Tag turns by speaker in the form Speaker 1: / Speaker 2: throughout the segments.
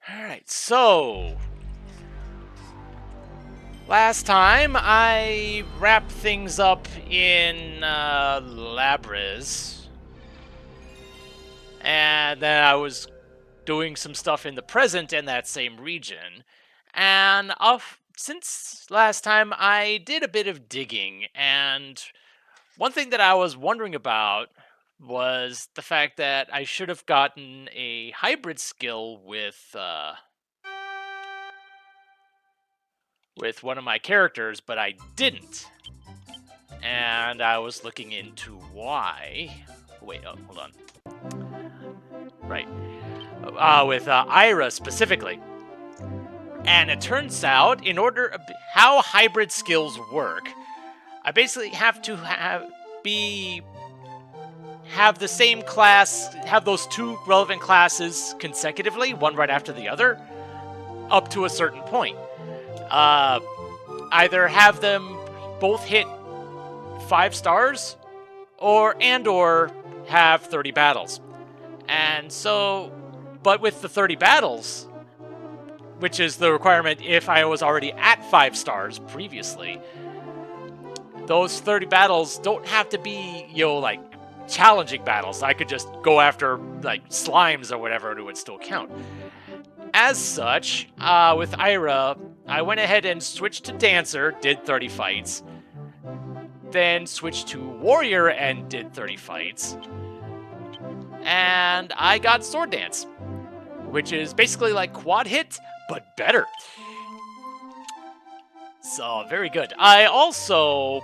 Speaker 1: Alright, so last time I wrapped things up in Labriz, and then I was doing some stuff in the present in that same region. And since last time, I did a bit of digging, and one thing that I was wondering about was the fact that I should have gotten a hybrid skill with one of my characters, but I didn't. And I was looking into why. Wait, oh, hold on. Right. With Ira specifically. And it turns out, how hybrid skills work, I basically have to have the same class, have those two relevant classes consecutively, one right after the other, up to a certain point. Either have them both hit 5 stars, or have 30 battles. And so, but with the 30 battles, which is the requirement if I was already at 5 stars previously, those 30 battles don't have to be, like, challenging battles. I could just go after, like, slimes or whatever, and it would still count. As such, with Ira, I went ahead and switched to Dancer, did 30 fights, then switched to Warrior and did 30 fights, and I got Sword Dance, which is basically like Quad Hit, but better. So, very good. I also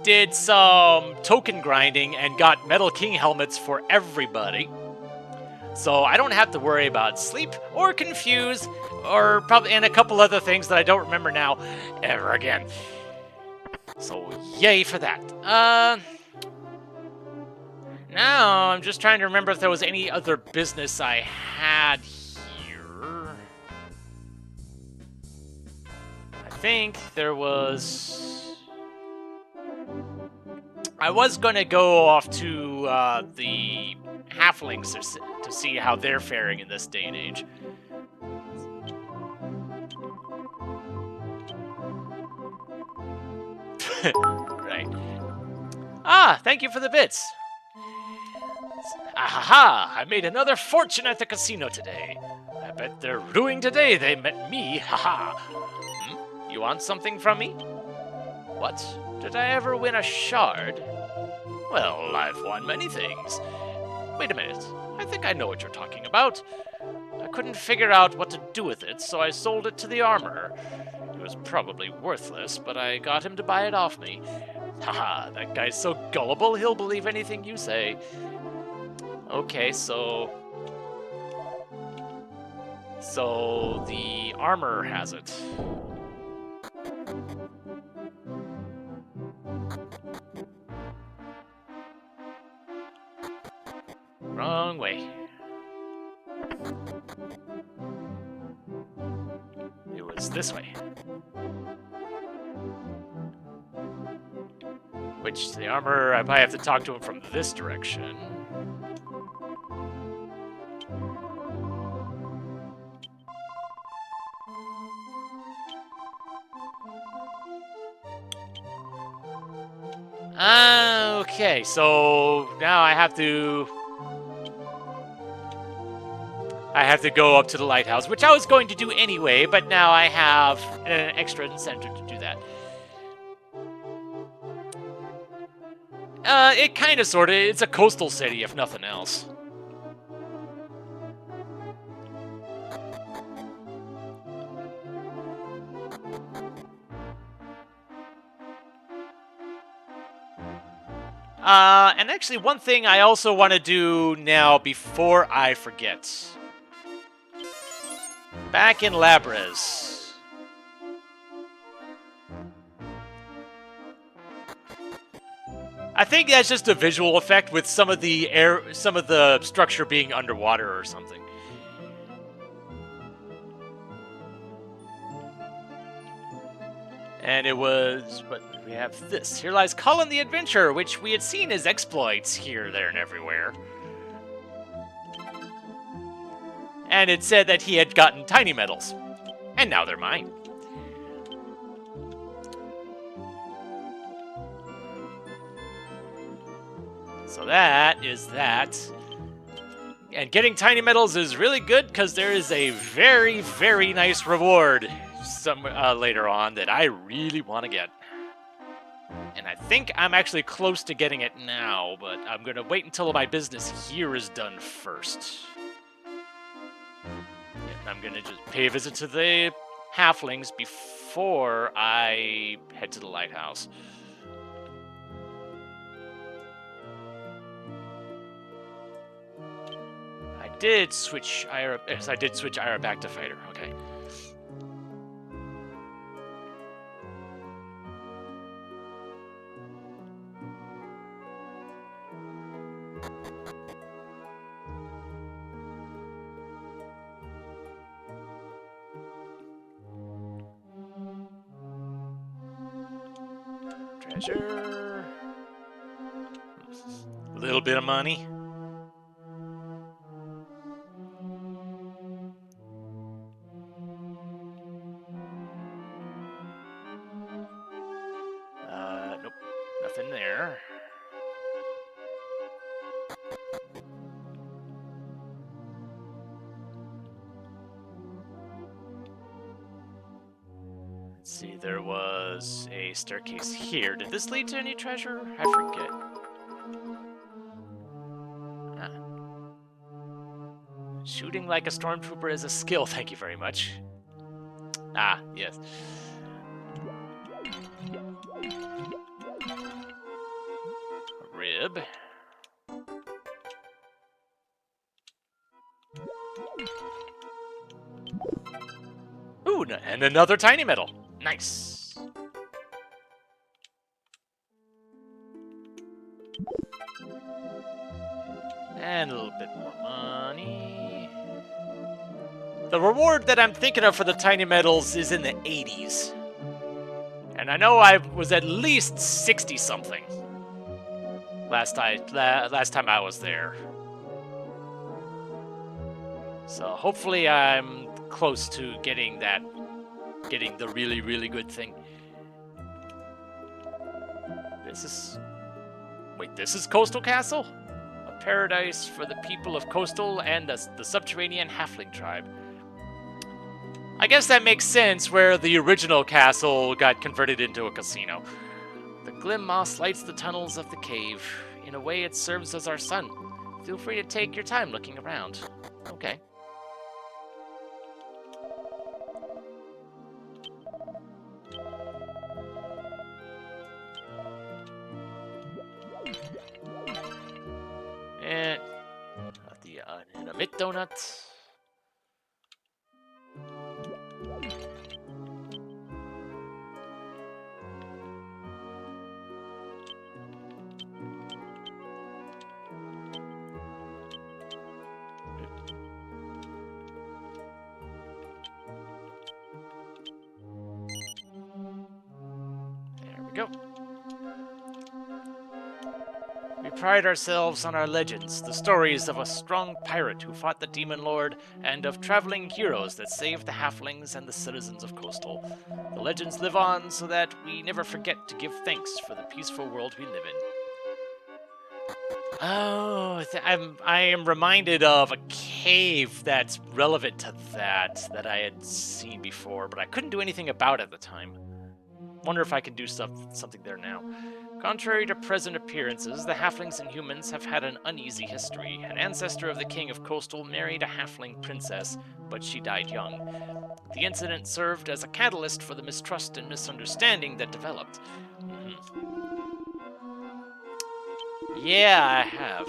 Speaker 1: did some token grinding and got Metal King helmets for everybody. So I don't have to worry about sleep or confuse or probably and a couple other things that I don't remember now ever again. So yay for that. Now I'm just trying to remember if there was any other business I had here. I think there was. I was gonna go off to the halflings to see how they're faring in this day and age. Right. Ah, thank you for the bits. Ahaha! I made another fortune at the casino today. I bet they're ruining today they met me. Haha. You want something from me? What? Did I ever win a shard? Well, I've won many things. Wait a minute. I think I know what you're talking about. I couldn't figure out what to do with it, so I sold it to the armorer. It was probably worthless, but I got him to buy it off me. Haha, that guy's so gullible, he'll believe anything you say. Okay, so the armorer has it. Wrong way. It was this way. Which, the armorer, I might have to talk to him from this direction. Okay, so now I have to go up to the lighthouse, which I was going to do anyway, but now I have an extra incentive to do that. It kind of, sort of, it's a coastal city, if nothing else. And actually, one thing I also want to do now before I forget. Back in Labriz. I think that's just a visual effect with some of the structure being underwater or something. And it was, but we have this. Here lies Cullen the Adventurer, which we had seen his exploits here, there, and everywhere. and it said that he had gotten tiny medals. And now they're mine. So that is that. And getting tiny medals is really good because there is a very, very nice reward later on that I really want to get. And I think I'm actually close to getting it now, but I'm going to wait until my business here is done first. And I'm going to just pay a visit to the halflings before I head to the lighthouse. I did switch Ira back to fighter. Okay. Treasure. A little bit of money. Nope. Nothing there. Let's see, there was a staircase here. Did this lead to any treasure? I forget. Ah. Shooting like a stormtrooper is a skill, thank you very much. Ah, yes. A rib. Ooh, and another tiny medal. Nice. And a little bit more money. The reward that I'm thinking of for the tiny medals is in the 80s. And I know I was at least 60-something last time I was there. So hopefully I'm close to getting the really, really good thing. This is Coastal Castle? A paradise for the people of Coastal and the subterranean halfling tribe. I guess that makes sense where the original castle got converted into a casino. The glim moss lights the tunnels of the cave. In a way, it serves as our sun. Feel free to take your time looking around. Okay. And the dynamite donut. There we go. We pride ourselves on our legends, the stories of a strong pirate who fought the Demon Lord, and of traveling heroes that saved the halflings and the citizens of Coastal. The legends live on so that we never forget to give thanks for the peaceful world we live in. Oh, I am reminded of a cave that's relevant to that I had seen before, but I couldn't do anything about it at the time. Wonder if I can do something there now. Contrary to present appearances, the halflings and humans have had an uneasy history. An ancestor of the king of Coastal married a halfling princess, but she died young. The incident served as a catalyst for the mistrust and misunderstanding that developed. Yeah, I have.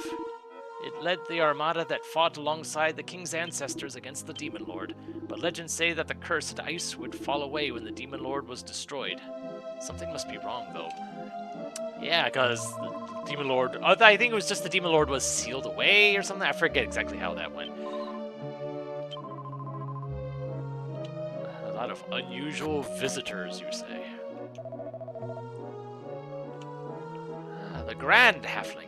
Speaker 1: It led the armada that fought alongside the king's ancestors against the Demon Lord, but legends say that the cursed ice would fall away when the Demon Lord was destroyed. Something must be wrong, though. Yeah, because the Demon Lord... I think it was just the Demon Lord was sealed away or something. I forget exactly how that went. A lot of unusual visitors, you say. The Grand Halfling.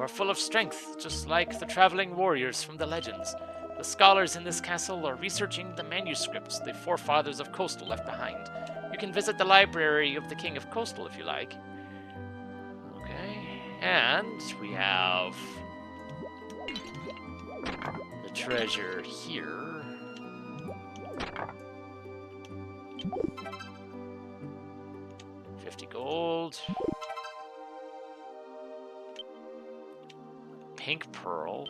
Speaker 1: are full of strength, just like the traveling warriors from the legends. The scholars in this castle are researching the manuscripts the forefathers of Coastal left behind. You can visit the library of the King of Coastal if you like. Okay, and we have the treasure here. Gold. Pink pearl.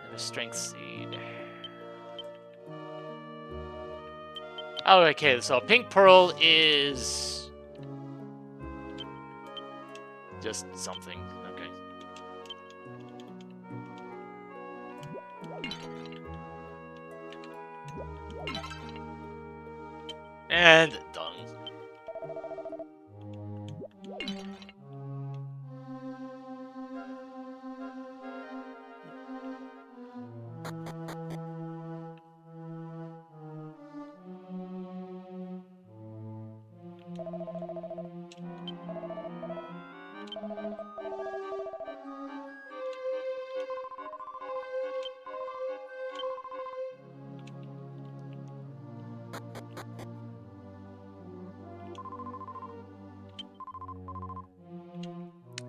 Speaker 1: And a strength seed. Oh, okay, so pink pearl is just something. Okay. And dung.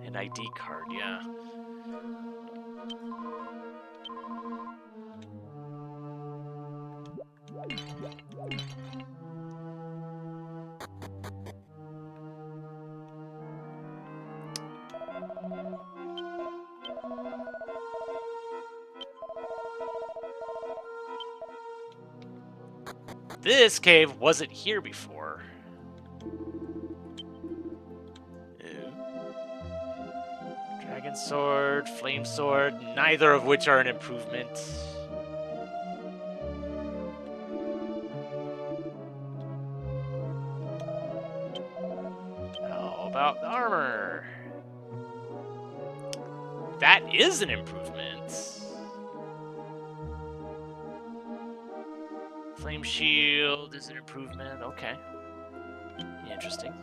Speaker 1: An ID card, yeah. This cave wasn't here before. Dragon sword, flame sword, neither of which are an improvement. How about armor? That is an improvement. Flame shield is an improvement. Okay. Interesting.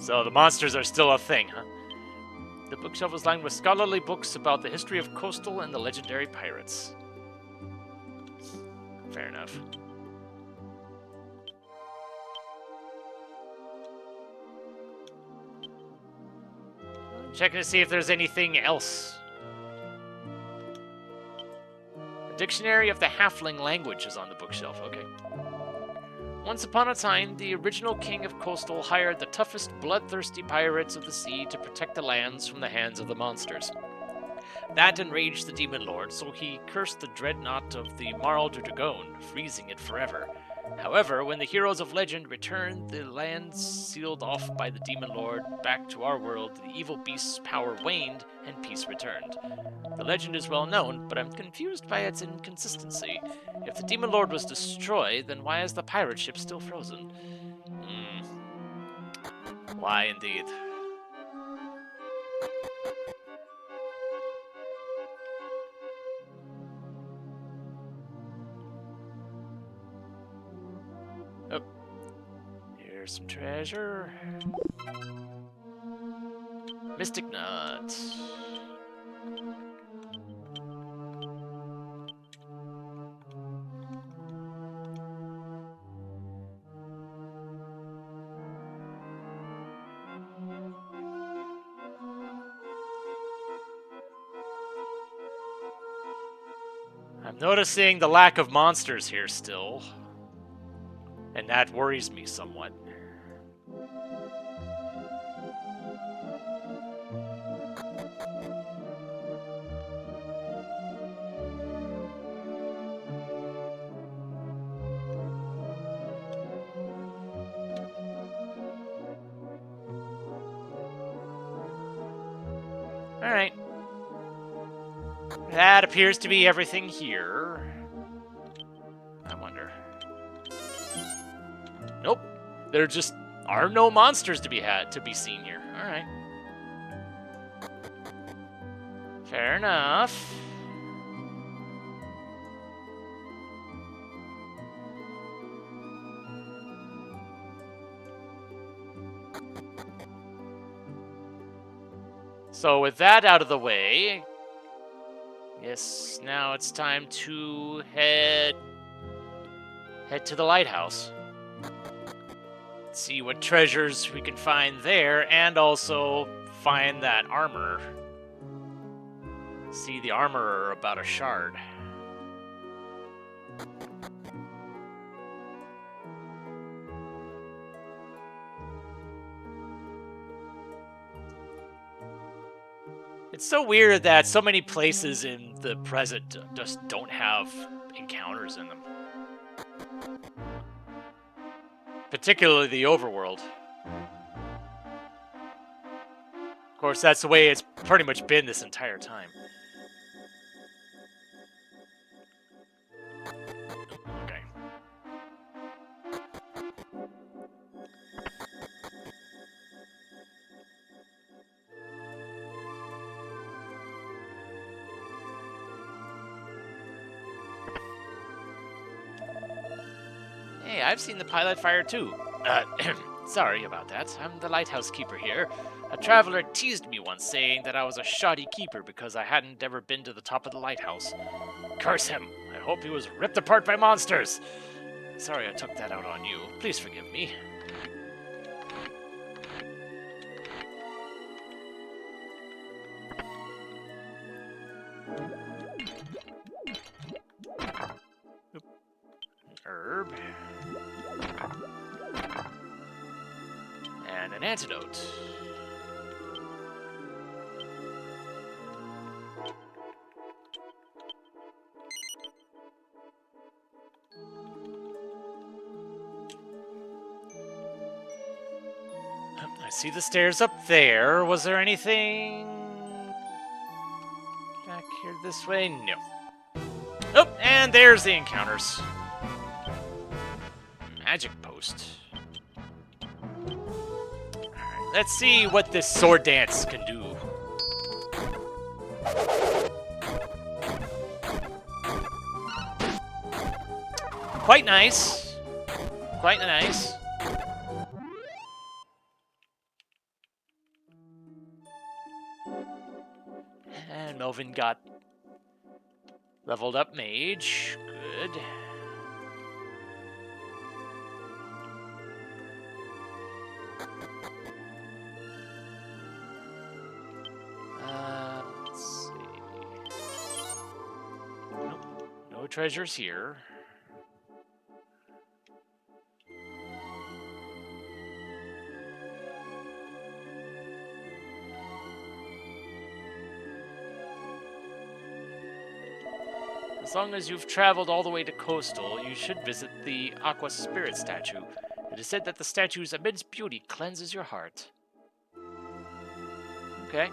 Speaker 1: So the monsters are still a thing, huh? The bookshelf is lined with scholarly books about the history of Coastal and the legendary pirates. Fair enough. I'm checking to see if there's anything else. A dictionary of the Halfling language is on the bookshelf. Okay. Once upon a time, the original king of Coastal hired the toughest, bloodthirsty pirates of the sea to protect the lands from the hands of the monsters. That enraged the demon lord, so he cursed the dreadnought of the Marl du Dragon, freezing it forever. However, when the heroes of legend returned, the lands sealed off by the demon lord back to our world, the evil beast's power waned and peace returned. The legend is well known, but I'm confused by its inconsistency. If the demon lord was destroyed, then why is the pirate ship still frozen? Why indeed? Oh. Here's some treasure. Mystic Nut. I'm noticing the lack of monsters here still, and that worries me somewhat. Alright. That appears to be everything here. I wonder. Nope. There just are no monsters to be seen here. Alright. Fair enough. So with that out of the way, yes, now it's time to head to the lighthouse. See what treasures we can find there, and also find that armor. See the armorer about a shard. It's so weird that so many places in the present just don't have encounters in them. Particularly the overworld. Of course, that's the way it's pretty much been this entire time. Okay. Hey, I've seen the pilot fire too. Sorry about that. I'm the lighthouse keeper here. A traveler teased me once, saying that I was a shoddy keeper because I hadn't ever been to the top of the lighthouse. Curse him! I hope he was ripped apart by monsters! Sorry I took that out on you. Please forgive me. Herb. And an antidote. I see the stairs up there. Was there anything back here this way? No. Oh, and there's the encounters. Magic post. Alright, let's see what this sword dance can do. Quite nice. Quite nice. And Melvin got leveled up mage. Good. Let's see. Nope. No treasures here. As long as you've traveled all the way to Coastal, you should visit the Aqua Spirit statue. It is said that the statue's immense beauty cleanses your heart. Okay.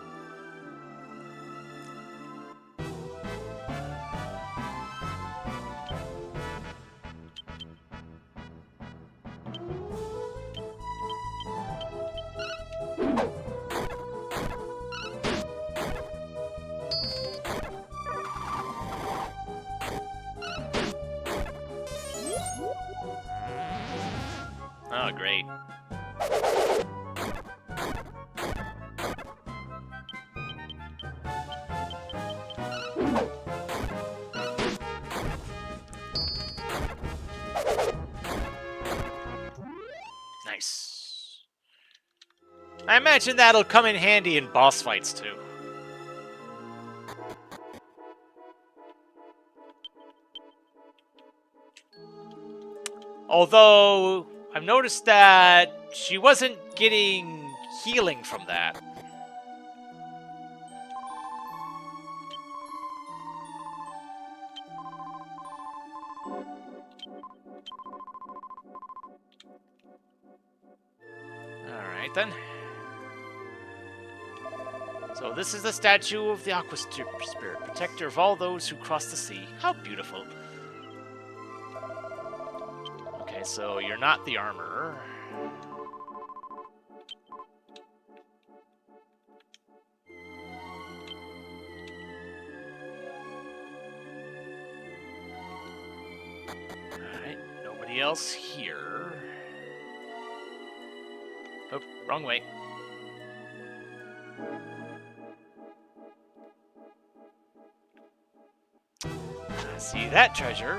Speaker 1: Oh, great. Nice. I imagine that'll come in handy in boss fights, too. Although, I've noticed that she wasn't getting healing from that. Alright then. So this is the statue of the Aqua Spirit, protector of all those who cross the sea. How beautiful. Okay, so you're not the armorer. Alright, nobody else here. Oh, wrong way. See that treasure?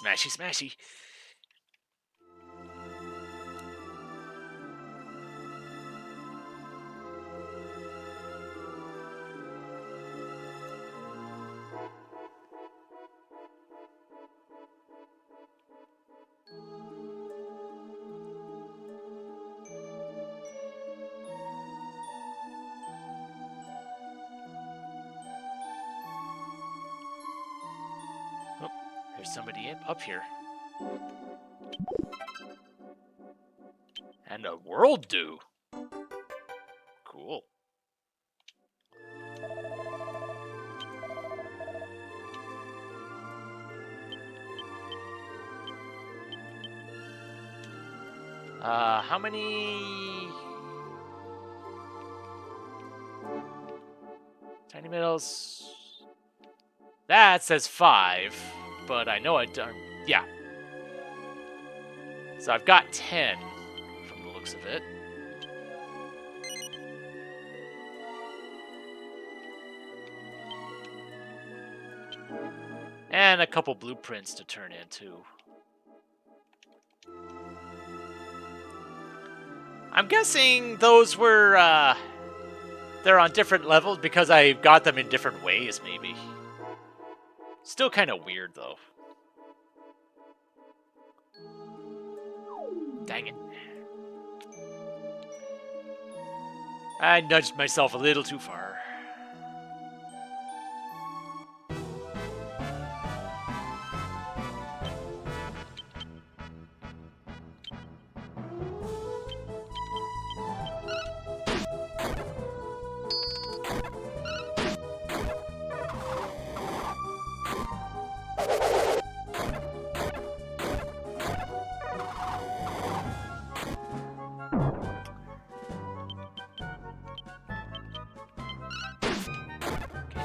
Speaker 1: Smashy, smashy. Oh, there's somebody up here. And a world dew. Cool. How many tiny metals? That says 5, but I know I don't. Yeah. So I've got 10 from the looks of it. And a couple blueprints to turn in, too. I'm guessing those were, they're on different levels because I got them in different ways, maybe. Still kind of weird, though. Dang it. I nudged myself a little too far.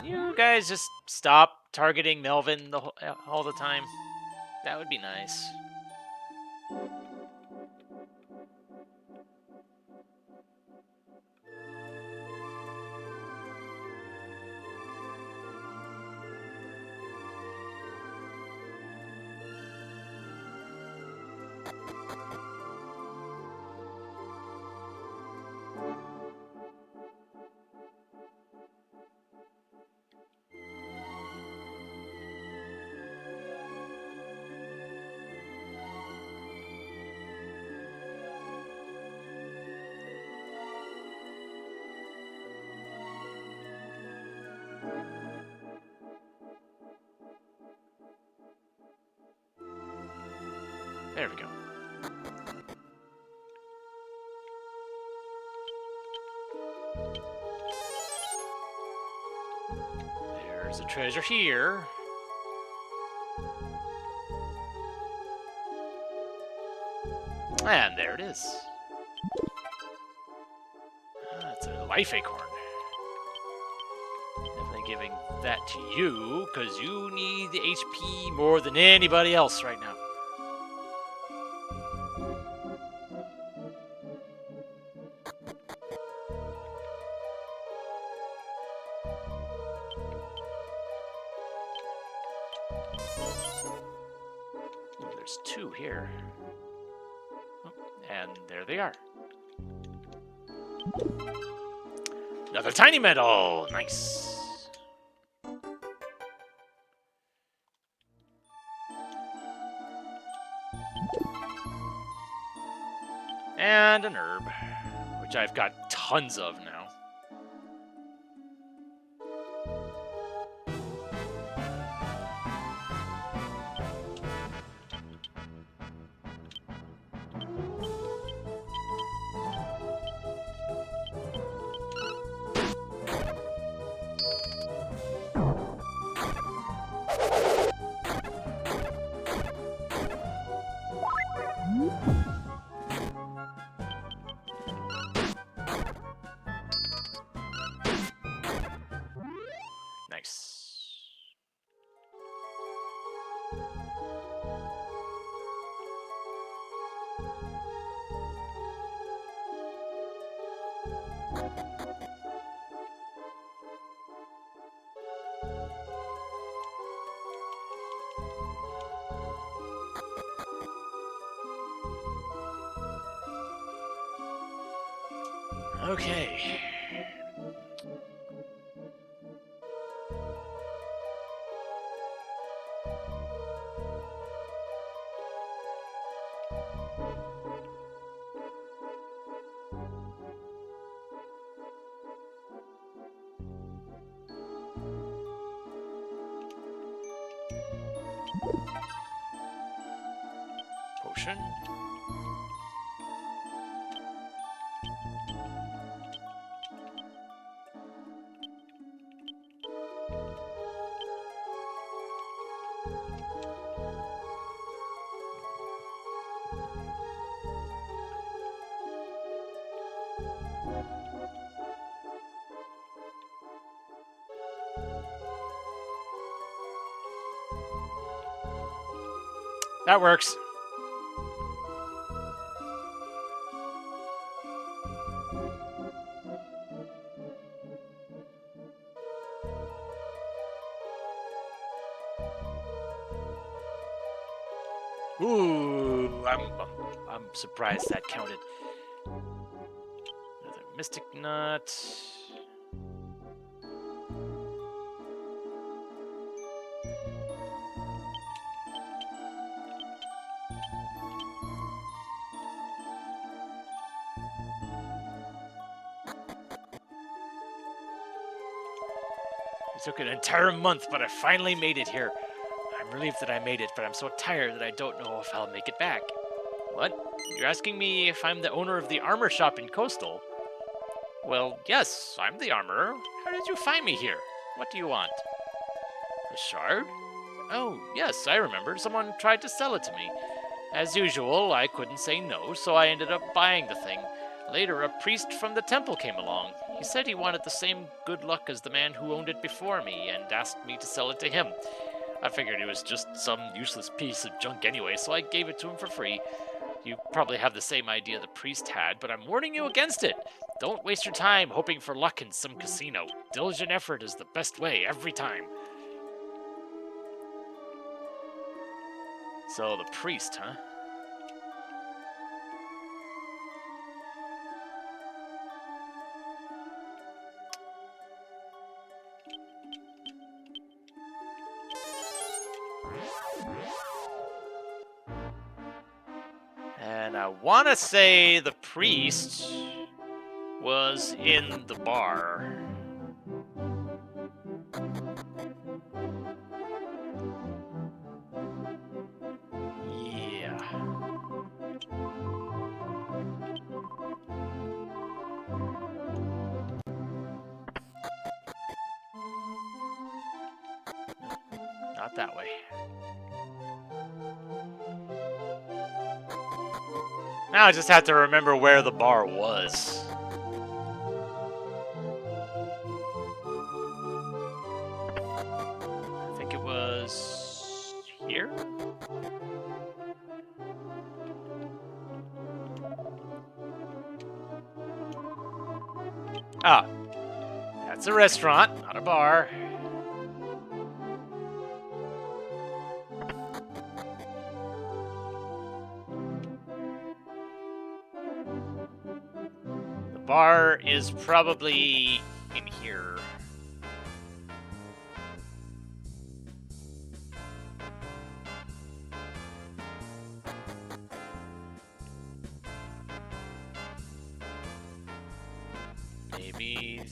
Speaker 1: You guys just stop targeting Melvin all the time? That would be nice. There we go. There's a treasure here. And there it is. That's a life acorn. Definitely giving that to you, because you need the HP more than anybody else right now. Ooh, there's 2 here. Oh, and there they are. Another tiny metal! Nice! And an herb, which I've got tons of now. Okay. Potion. That works. Ooh, I'm surprised that counted. Another mystic nut. It took an entire month, but I finally made it here. I'm relieved that I made it, but I'm so tired that I don't know if I'll make it back. What? You're asking me if I'm the owner of the armor shop in Coastal? Well, yes, I'm the armorer. How did you find me here? What do you want? A shard? Oh, yes, I remember. Someone tried to sell it to me. As usual, I couldn't say no, so I ended up buying the thing. Later, a priest from the temple came along. He said he wanted the same good luck as the man who owned it before me and asked me to sell it to him. I figured it was just some useless piece of junk anyway, so I gave it to him for free. You probably have the same idea the priest had, but I'm warning you against it. Don't waste your time hoping for luck in some casino. Diligent effort is the best way every time. So, the priest, huh? And I want to say the priest was in the bar. Yeah. Not that way. Now I just have to remember where the bar was. I think it was here? Ah, that's a restaurant, not a bar. The bar is probably in here. Maybe.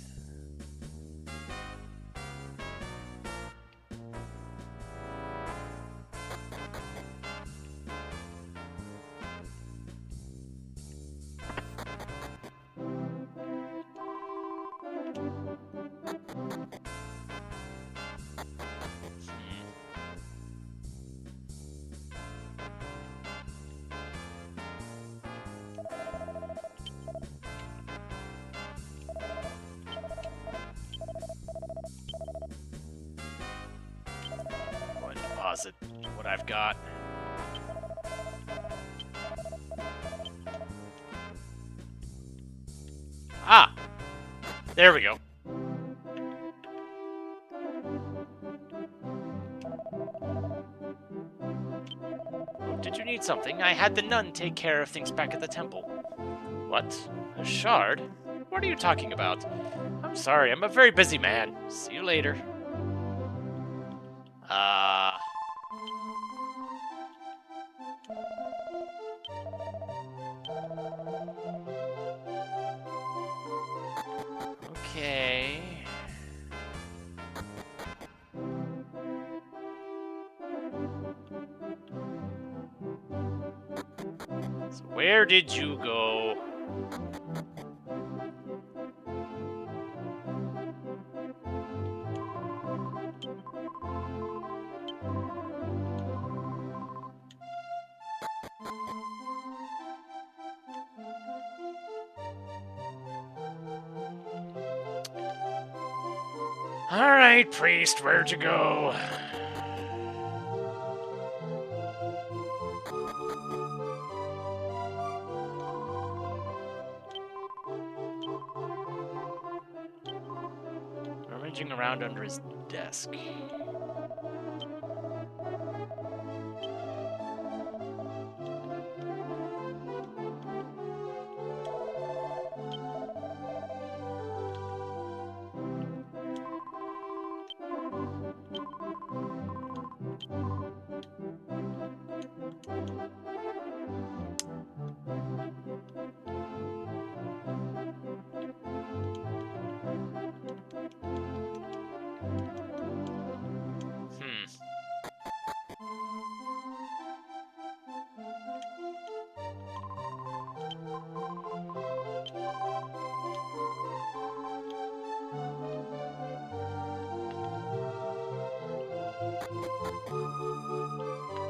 Speaker 1: Go and deposit what I've got. Ah, There we go. Did you need something? I had the nun take care of things back at the temple. What? A shard? What are you talking about? I'm sorry, I'm a very busy man. See you later. Okay. So where did you go? Alright, priest, where'd you go? Rummaging around under his desk.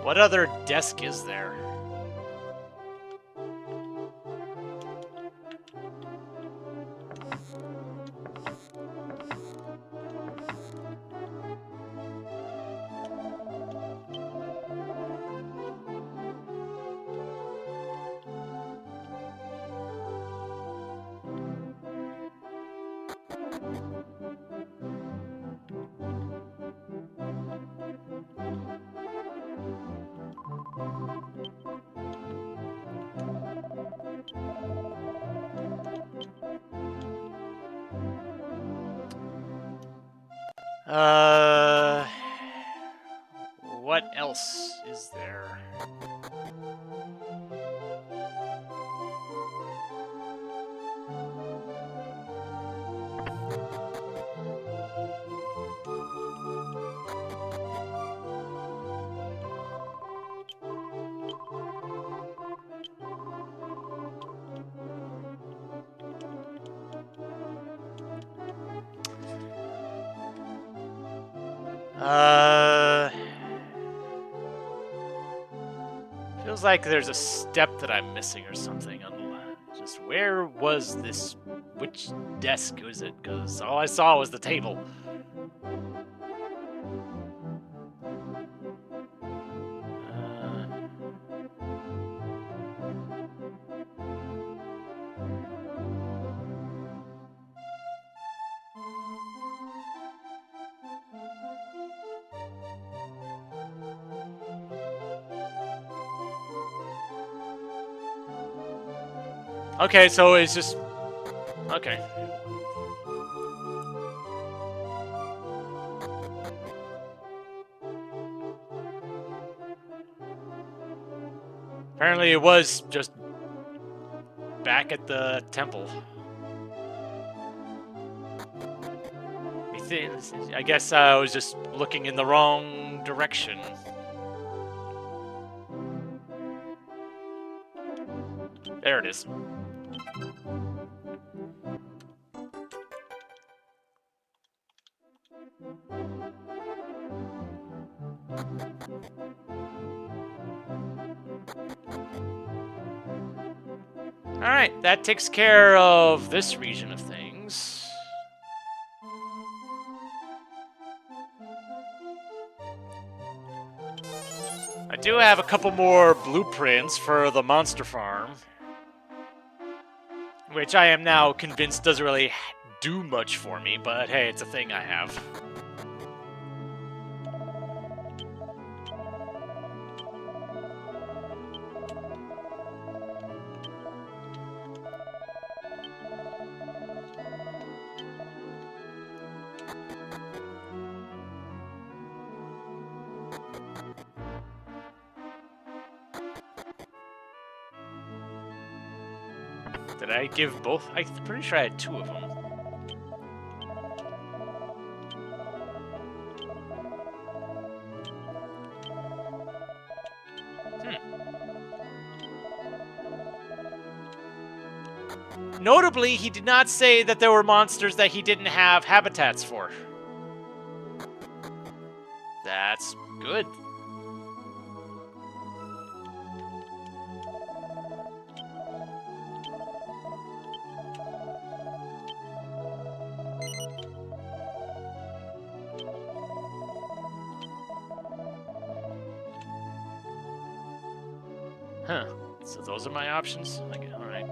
Speaker 1: What other desk is there? What else is there? Feels like there's a step that I'm missing or something. Just where was this? Which desk was it? Because all I saw was the table. Okay, so it's just... Okay. Apparently it was just back at the temple. I guess I was just looking in the wrong direction. There it is. Alright, that takes care of this region of things. I do have a couple more blueprints for the monster farm, which I am now convinced doesn't really do much for me, but hey, it's a thing I have. Did I give both? I'm pretty sure I had 2 of them. Notably, he did not say that there were monsters that he didn't have habitats for. That's good. Huh. So those are my options? Okay, alright.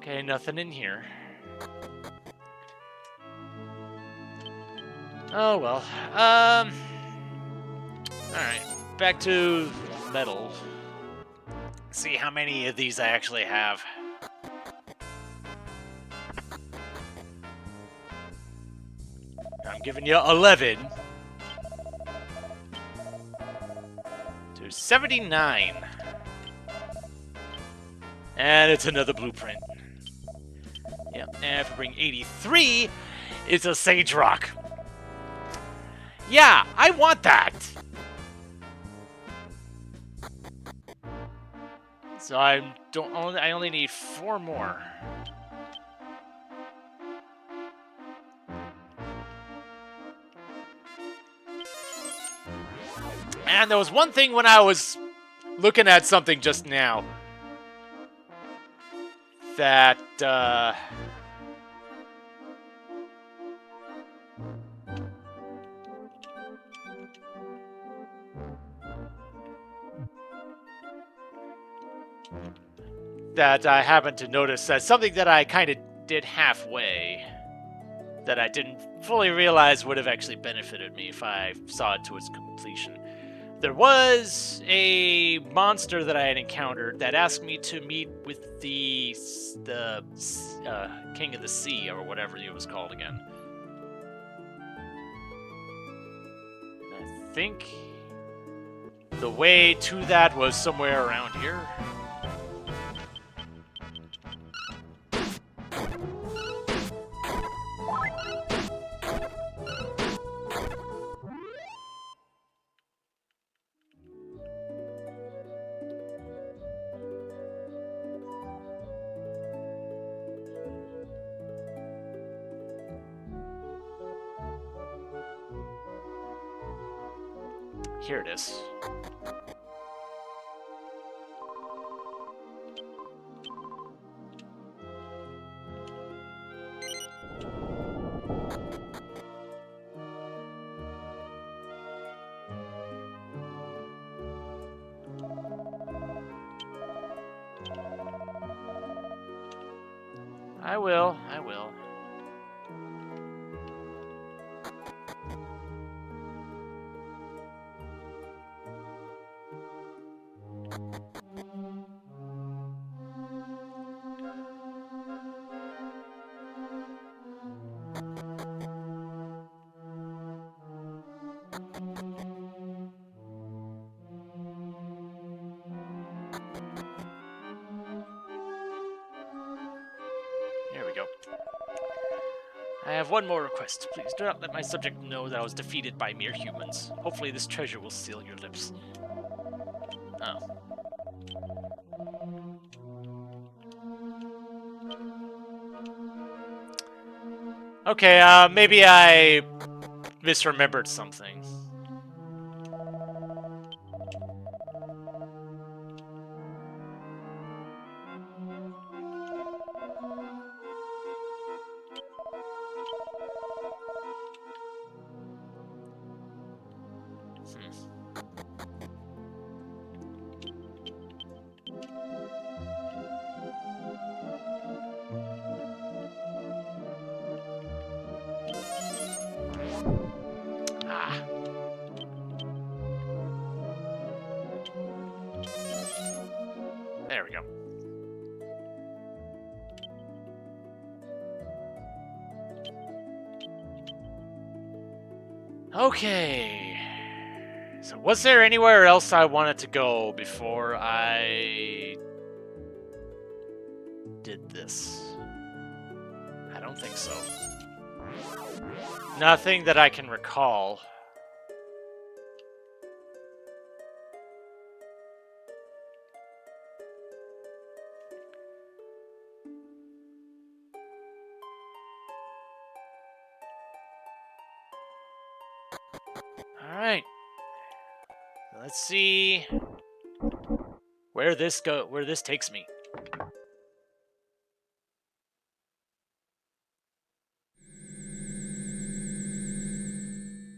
Speaker 1: Okay, nothing in here. Oh well. Alright, back to metal. See how many of these I actually have. I'm giving you 11 to 79. And it's another blueprint. Yep, and if we bring 83, it's a Sage Rock. Yeah, I want that! So I only need 4 more. And there was one thing when I was looking at something just now that that I happened to notice, something that I kind of did halfway that I didn't fully realize would have actually benefited me if I saw it to its completion. There was a monster that I had encountered that asked me to meet with the King of the Sea, or whatever it was called again. I think the way to that was somewhere around here. Here it is. I will. There we go. I have one more request. Please do not let my subject know that I was defeated by mere humans. Hopefully this treasure will seal your lips. Oh. Okay, maybe I misremembered something. Ah. There we go. Okay. So was there anywhere else I wanted to go before I did this? I don't think so. Nothing that I can recall. Alright. Let's see where this takes me.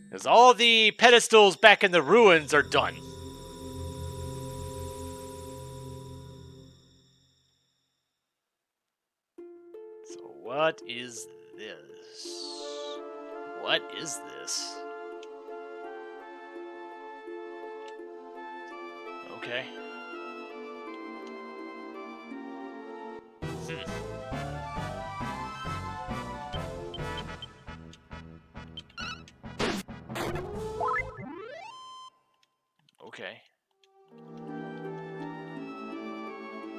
Speaker 1: Because all the pedestals back in the ruins are done. So what is this? What is this? Okay. Okay.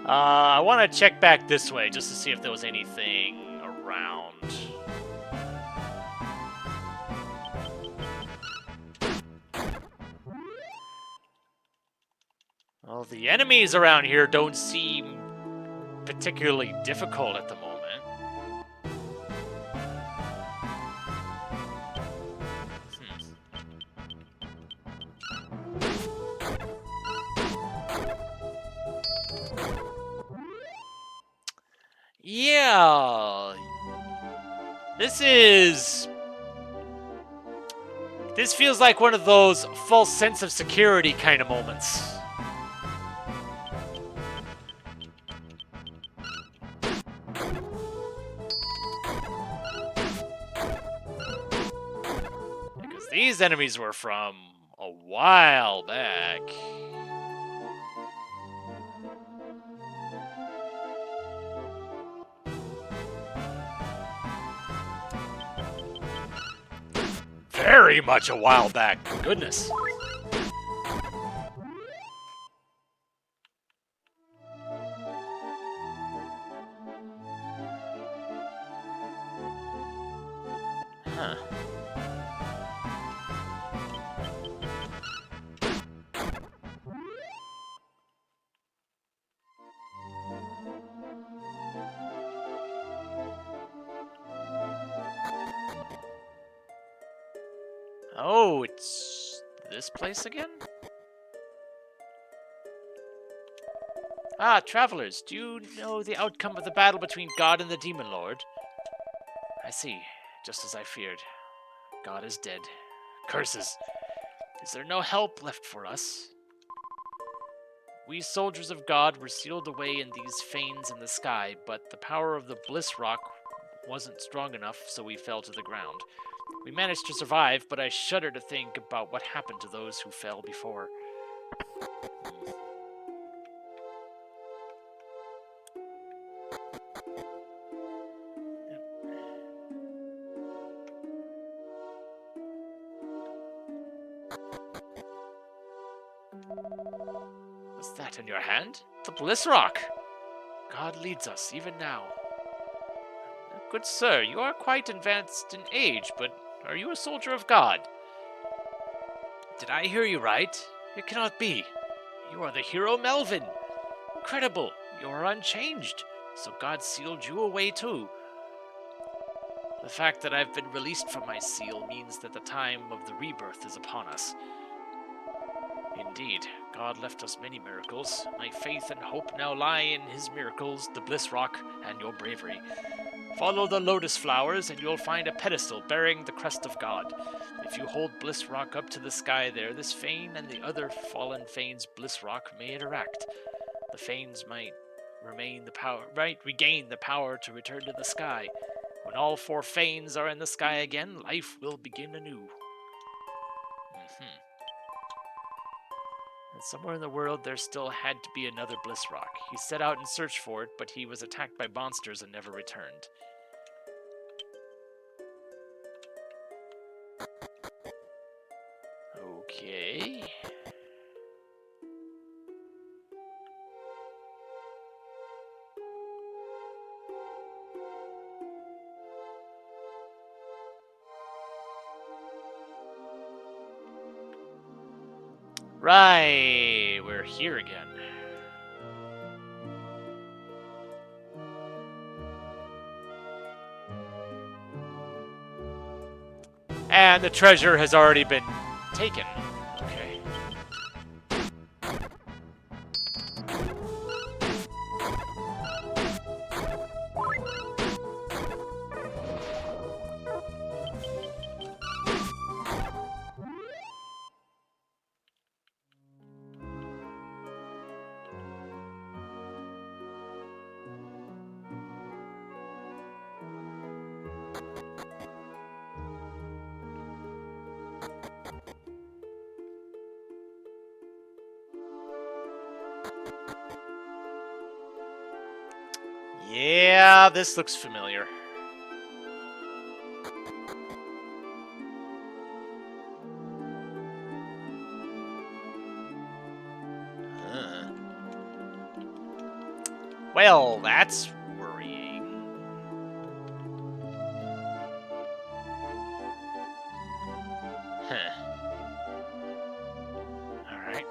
Speaker 1: I want to check back this way just to see if there was anything around. Well, the enemies around here don't seem particularly difficult at the moment. Yeah. This feels like one of those false sense of security kind of moments. Because these enemies were from a while back. Very much a while back. Goodness. Huh. Oh, it's this place again? Ah, travelers, do you know the outcome of the battle between God and the Demon Lord? I see, just as I feared. God is dead. Curses. Is there no help left for us? We soldiers of God were sealed away in these fanes in the sky, but the power of the Bliss Rock wasn't strong enough, so we fell to the ground. We managed to survive, but I shudder to think about what happened to those who fell before. What's that in your hand? The Bliss Rock! God leads us, even now. Good sir, you are quite advanced in age, but are you a soldier of God? Did I hear you right? It cannot be. You are the hero Melvin. Incredible. You are unchanged. So God sealed you away too. The fact that I've been released from my seal means that the time of the rebirth is upon us. Indeed, God left us many miracles. My faith and hope now lie in his miracles, the Bliss Rock, and your bravery. Follow the lotus flowers and you'll find a pedestal bearing the crest of God. If you hold Bliss Rock up to the sky there, this fane and the other fallen fanes Bliss Rock may interact. The fanes might regain the power to return to the sky. When all four fanes are in the sky again, life will begin anew. And somewhere in the world there still had to be another Bliss Rock. He set out in search for it, but he was attacked by monsters and never returned. Okay. Right, we're here again. And the treasure has already been taken. Okay. Yeah, this looks familiar. Well, that's worrying. Huh. Alright.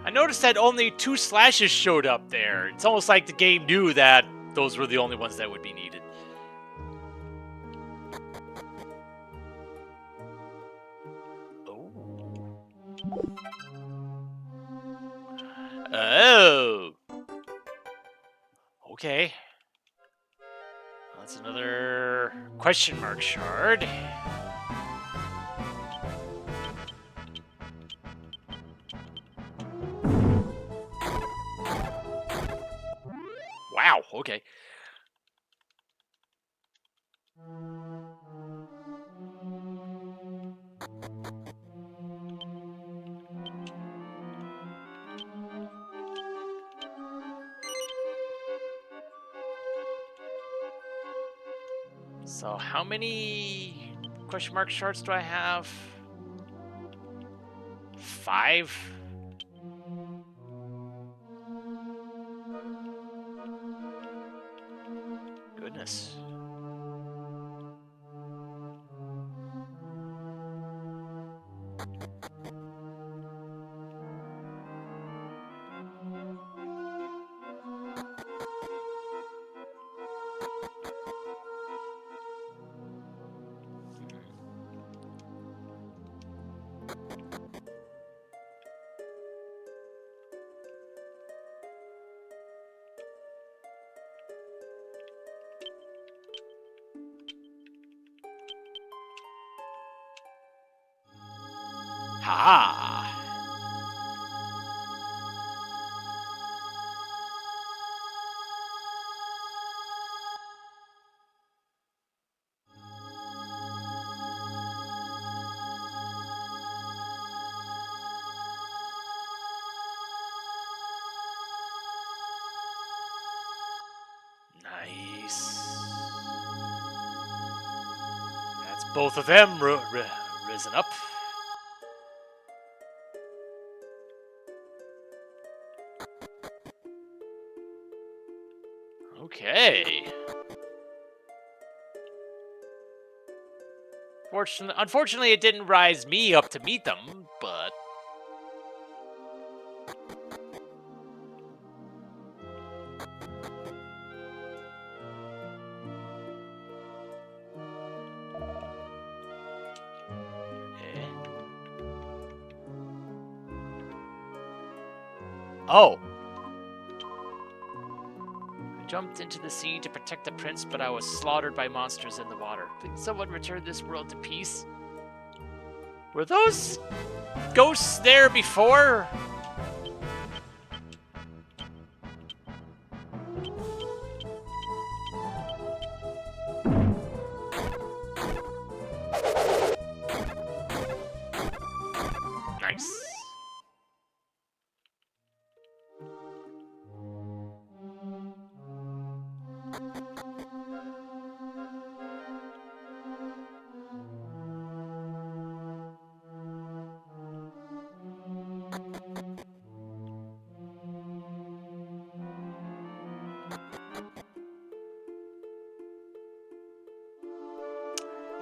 Speaker 1: I noticed that only 2 slashes showed up there. It's almost like the game knew that those were the only ones that would be needed. Oh. Okay. That's another question mark shard. Wow, okay. So how many question mark shards do I have? 5? Goodness. Ha! Nice. That's both of them risen up. Okay. Unfortunately, it didn't rise me up to meet them, but... Eh. Oh. I jumped into the sea to protect the prince, but I was slaughtered by monsters in the water. Please someone return this world to peace. Were those ghosts there before? Nice.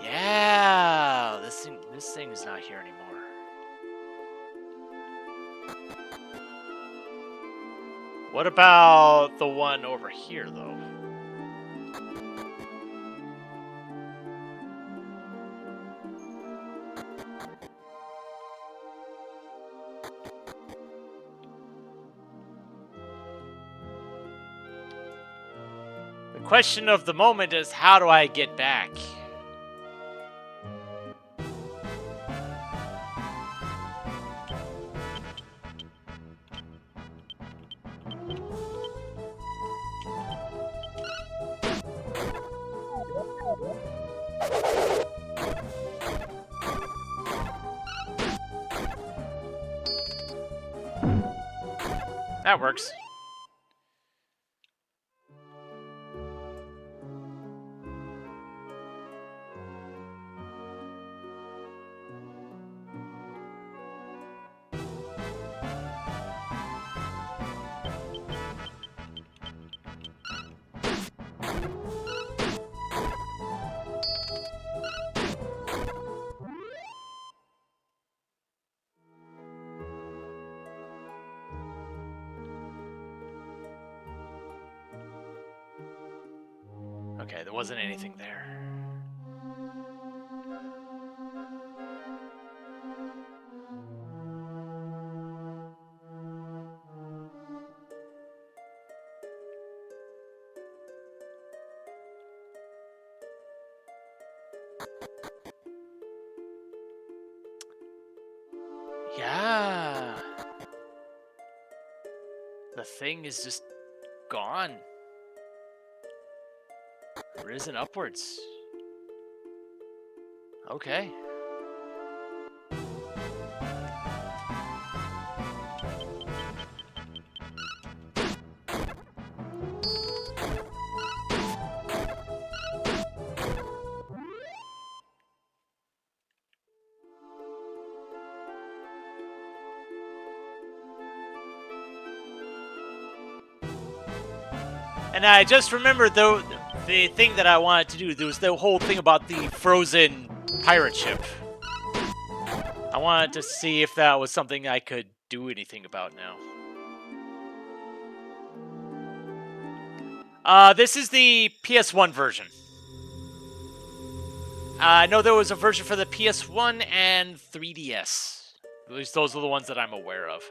Speaker 1: Yeah, this thing is not here anymore. What about the one over here, though? The question of the moment is, how do I get back? That works. Okay, there wasn't anything there. Yeah. The thing is just gone. Risen upwards. Okay. And I just remembered, though, the thing that I wanted to do. There was the whole thing about the frozen pirate ship. I wanted to see if that was something I could do anything about now. This is the PS1 version. I know there was a version for the PS1 and 3DS. At least those are the ones that I'm aware of.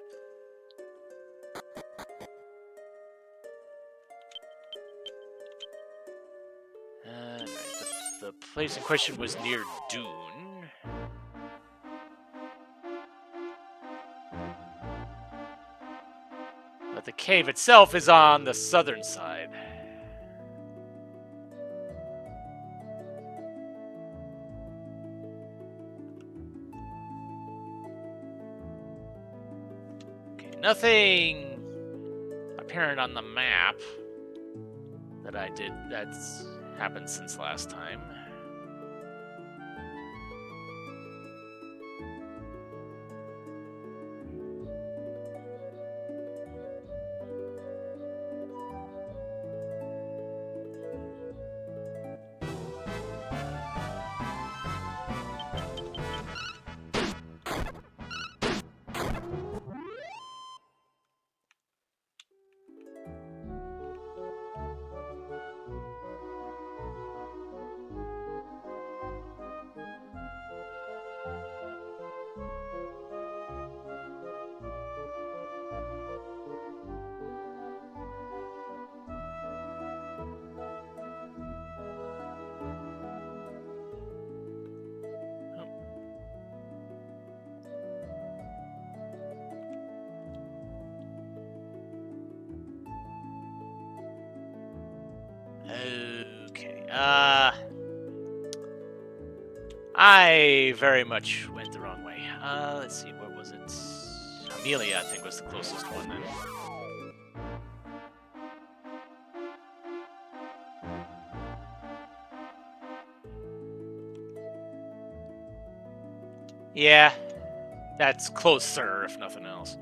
Speaker 1: The place in question was near Dune. cave itself is on the southern side. Okay, nothing apparent on the map that I did that's happened since last time. Okay, I very much went the wrong way. Let's see, what was it? Amelia, I think, was the closest one then. Yeah, that's closer, if nothing else.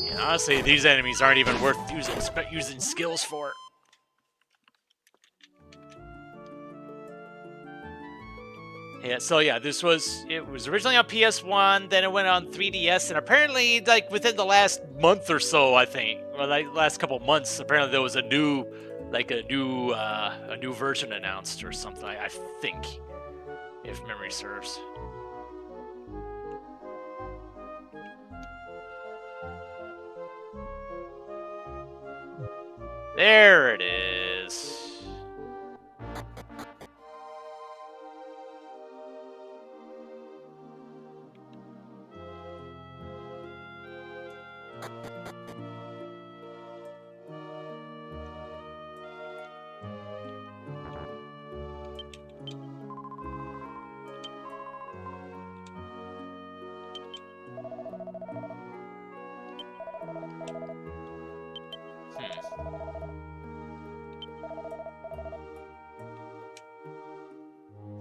Speaker 1: And honestly, these enemies aren't even worth using skills for. Yeah, so yeah, it was originally on PS1, then it went on 3DS, and apparently, like, within the last month or so, I think, or like last couple months, apparently there was a new version announced or something, I think, if memory serves. There it is.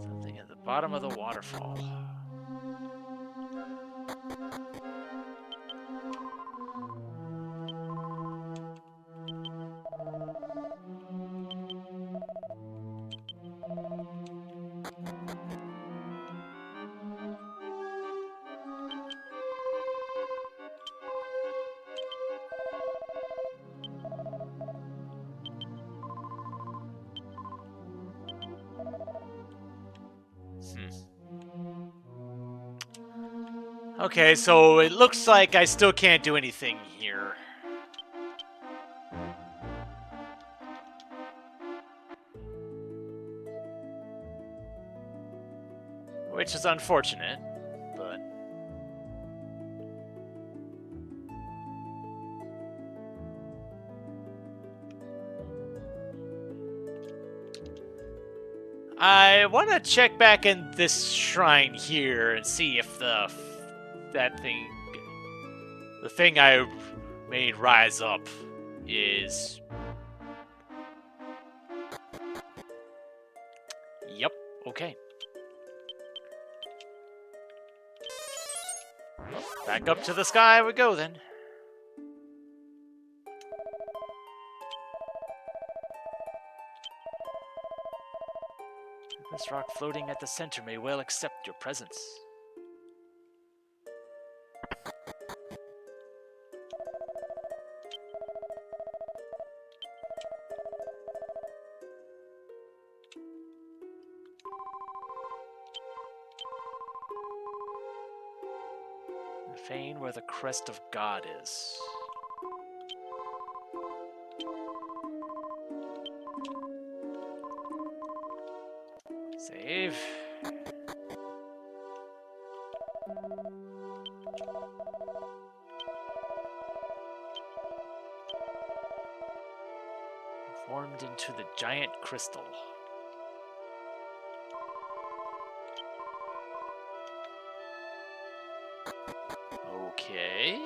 Speaker 1: Something at the bottom of the waterfall. Okay, so it looks like I still can't do anything here. Which is unfortunate, but... I want to check back in this shrine here and see if the thing I made rise up is... Yep, okay. Back up to the sky we go then. This rock floating at the center may well accept your presence. Fane where the crest of God is. Save. Formed into the giant crystal. Okay.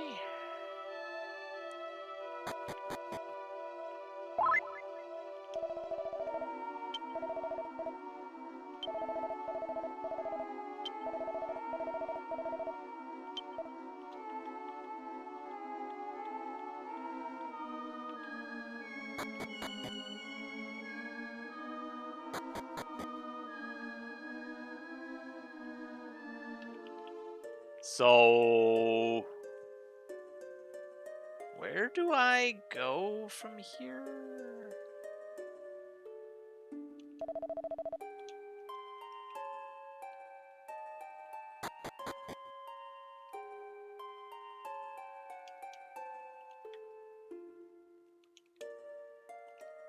Speaker 1: So, where do I go from here?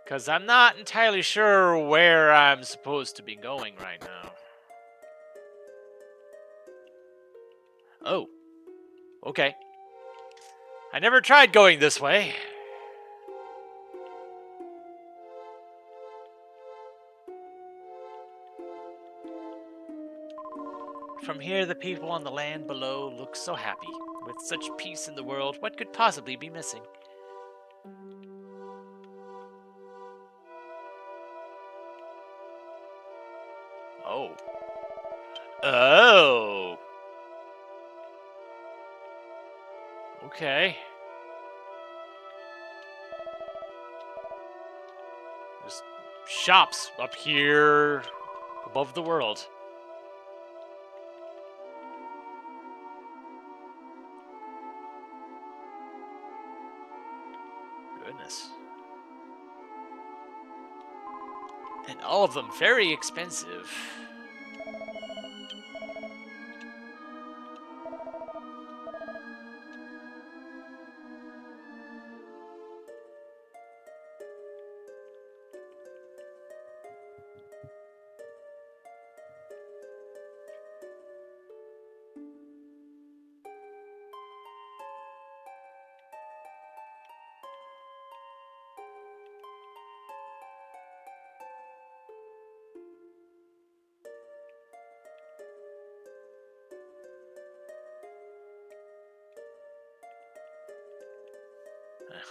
Speaker 1: Because I'm not entirely sure where I'm supposed to be going right now. Oh. Okay. I never tried going this way. From here, the people on the land below look so happy. With such peace in the world, what could possibly be missing? Oh. Oh. Okay. There's shops up here above the world. Goodness. And all of them very expensive.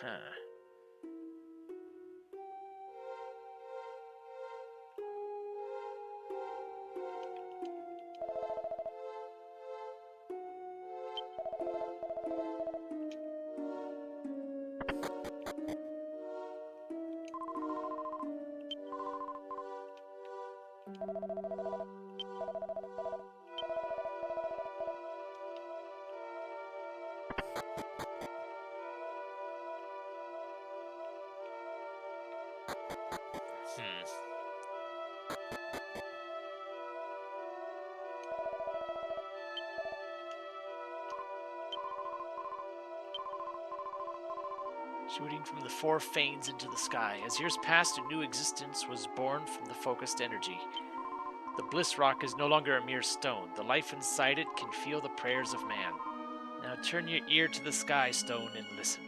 Speaker 1: Uh-huh. Shooting from the four fanes into the sky. As years passed, a new existence was born from the focused energy. The bliss rock is no longer a mere stone. The life inside it can feel the prayers of man. Now turn your ear to the sky stone and listen.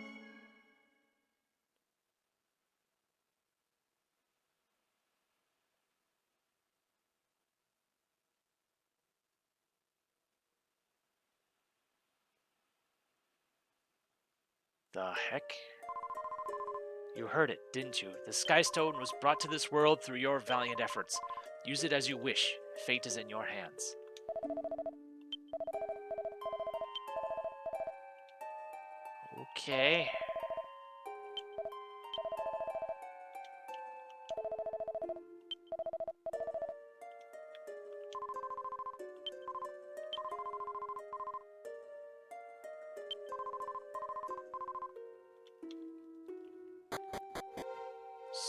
Speaker 1: The heck? You heard it, didn't you? The Sky Stone was brought to this world through your valiant efforts. Use it as you wish. Fate is in your hands. Okay.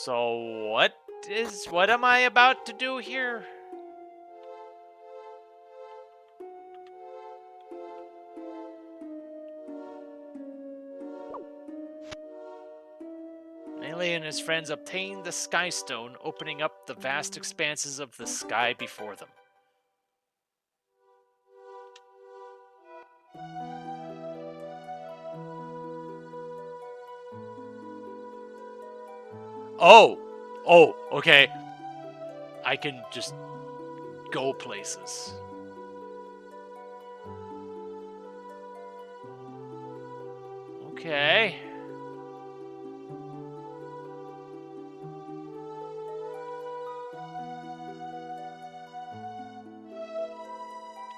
Speaker 1: So what am I about to do here? Melee and his friends obtain the Sky Stone, opening up the vast expanses of the sky before them. Oh, okay. I can just go places. Okay.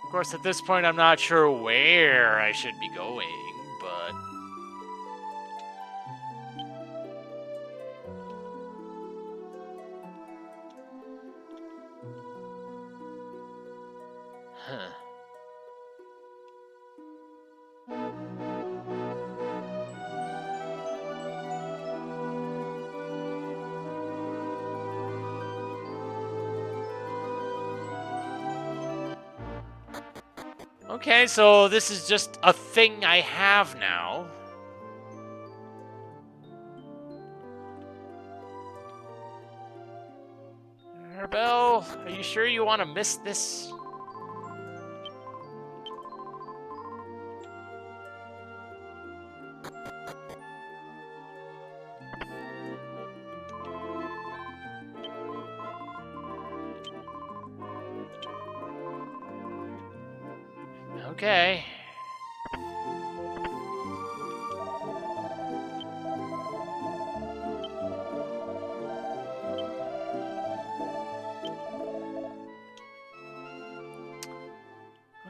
Speaker 1: Of course, at this point, I'm not sure where I should be going, but... Huh. Okay, so this is just a thing I have now. Arbel, are you sure you want to miss this? Okay.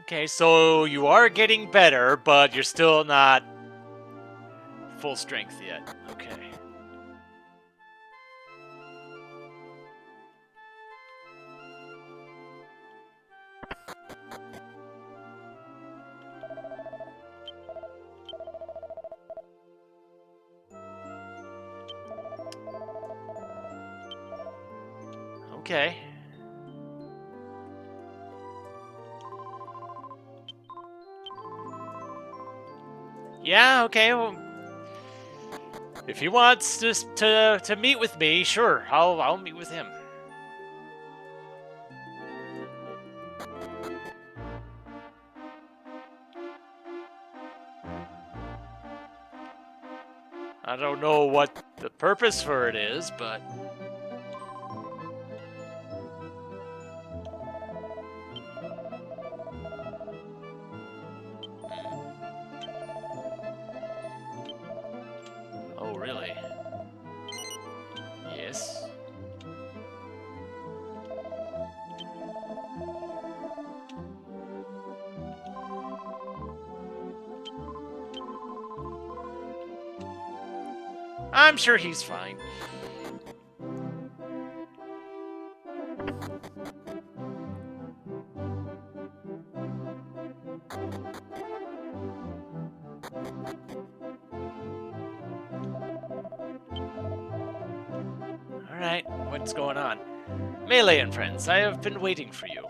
Speaker 1: Okay, so you are getting better, but you're still not full strength yet. Okay. Okay. Yeah, okay, well... If he wants to meet with me, sure, I'll meet with him. I don't know what the purpose for it is, but... Oh, really? Yes. I'm sure he's fine. Alright, what's going on? Melee and friends, I have been waiting for you.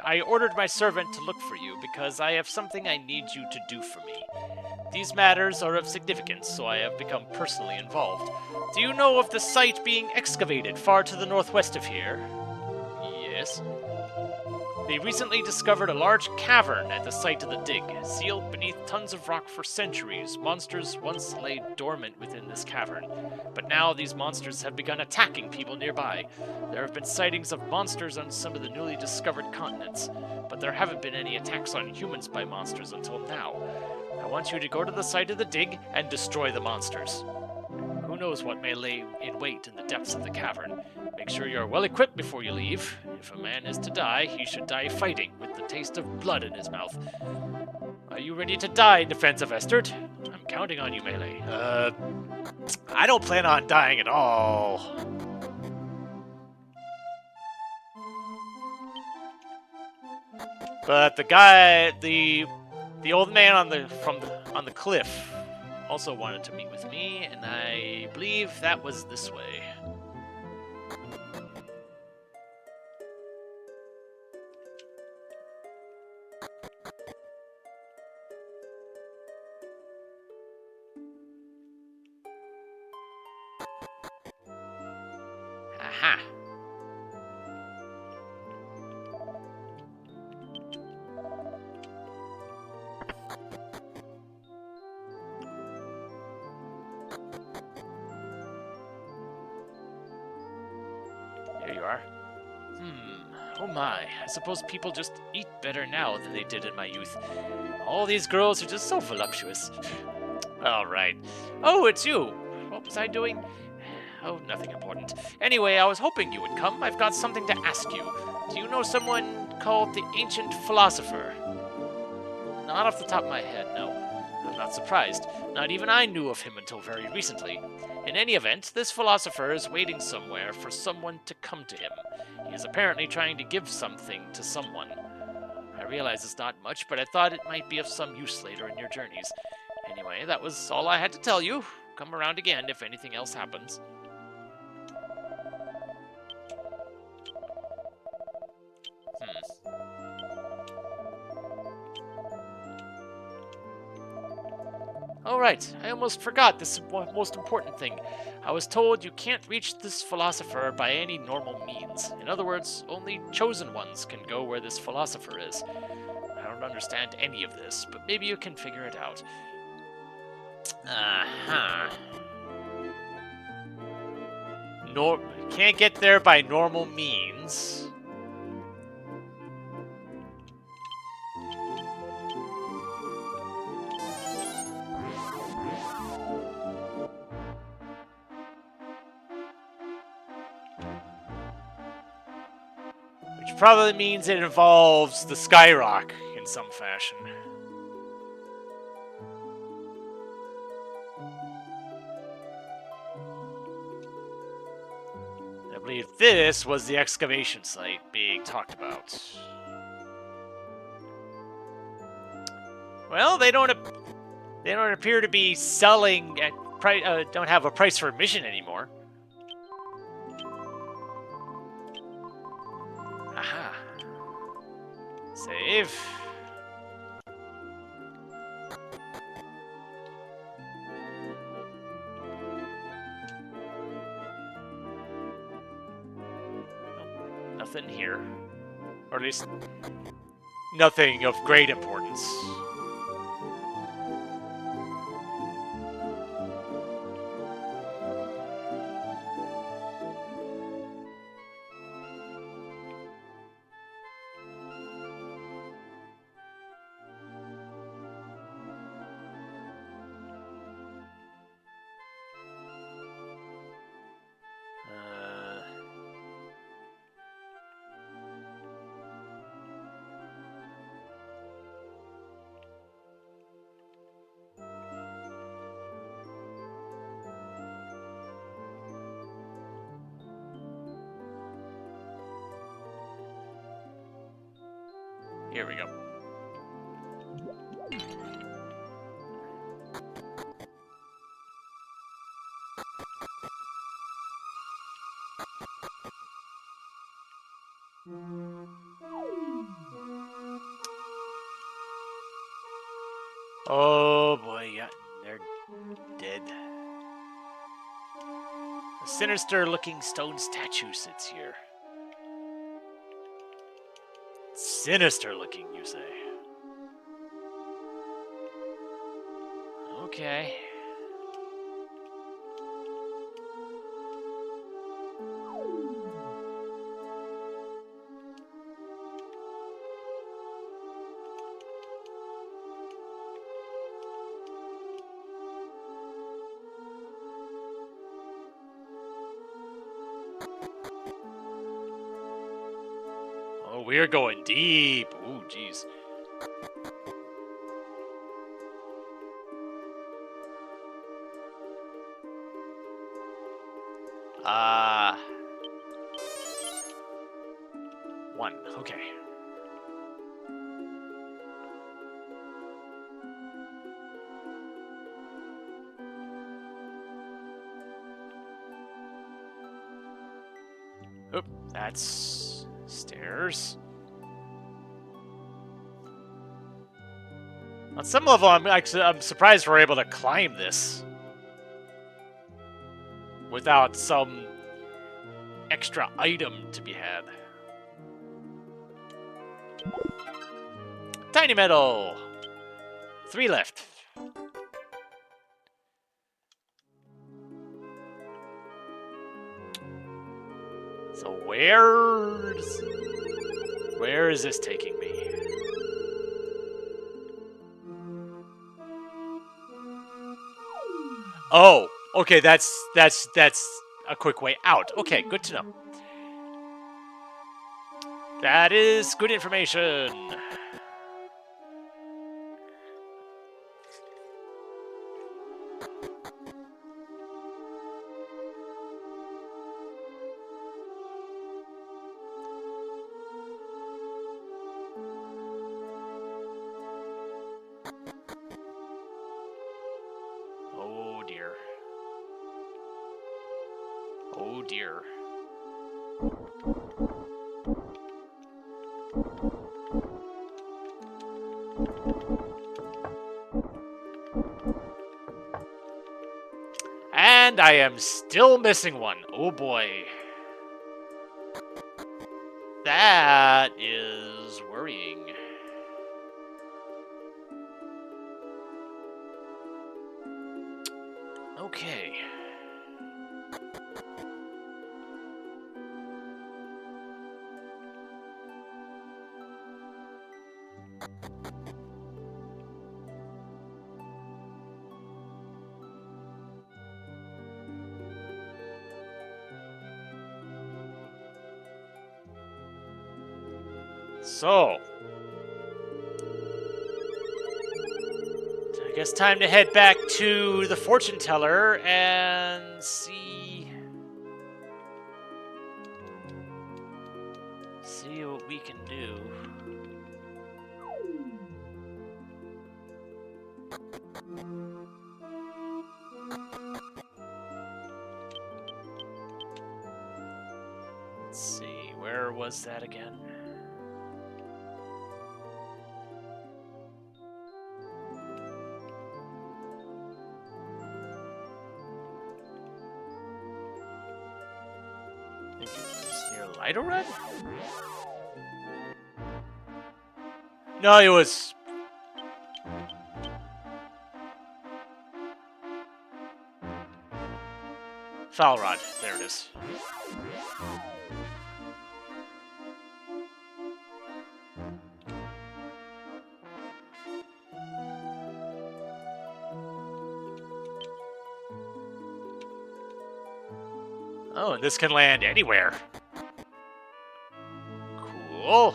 Speaker 1: I ordered my servant to look for you because I have something I need you to do for me. These matters are of significance, so I have become personally involved. Do you know of the site being excavated far to the northwest of here? Yes. They recently discovered a large cavern at the site of the dig. Sealed beneath tons of rock for centuries, monsters once lay dormant within this cavern. But now these monsters have begun attacking people nearby. There have been sightings of monsters on some of the newly discovered continents, but there haven't been any attacks on humans by monsters until now. I want you to go to the site of the dig and destroy the monsters. Who knows what may lay in wait in the depths of the cavern. Make sure you're well equipped before you leave. If a man is to die, he should die fighting, with the taste of blood in his mouth. Are you ready to die in defense of Estert? I'm counting on you, Melee. I don't plan on dying at all. But the guy, the old man on the cliff also wanted to meet with me, and I believe that was this way. Aha. There you are. Oh my, I suppose people just eat better now than they did in my youth. All these girls are just so voluptuous. Alright. Oh, it's you! What was I doing? Oh, nothing important. Anyway, I was hoping you would come. I've got something to ask you. Do you know someone called the Ancient Philosopher? Not off the top of my head, no. I'm not surprised. Not even I knew of him until very recently. In any event, this philosopher is waiting somewhere for someone to come to him. He is apparently trying to give something to someone. I realize it's not much, but I thought it might be of some use later in your journeys. Anyway, that was all I had to tell you. Come around again if anything else happens. Alright, I almost forgot this most important thing. I was told you can't reach this philosopher by any normal means. In other words, only chosen ones can go where this philosopher is. I don't understand any of this, but maybe you can figure it out. Can't get there by normal means. Which probably means it involves the Skyrock in some fashion. I believe this was the excavation site being talked about. Well, they don't appear to be selling at don't have a price for admission anymore. Aha. Save. Nothing here. Or at least nothing of great importance. Here we go. Oh boy, yeah, they're dead. A sinister-looking stone statue sits here. Sinister-looking, you say? Okay. Oh, we're going deep. Ooh, jeez. One. Okay. Oop, that's stairs. On some level, I'm surprised we're able to climb this without some extra item to be had. Tiny metal! 3 left. So where is this taking me? Oh, okay, that's a quick way out. Okay, good to know. That is good information. Oh dear. Oh dear. And I am still missing one. Oh boy. That is worrying. Okay. So, I guess time to head back to the fortune teller and see what we can do. Let's see, where was that again? I think it was near Lightorad? No, it was... Falrod. There it is. Oh, and this can land anywhere. Cool.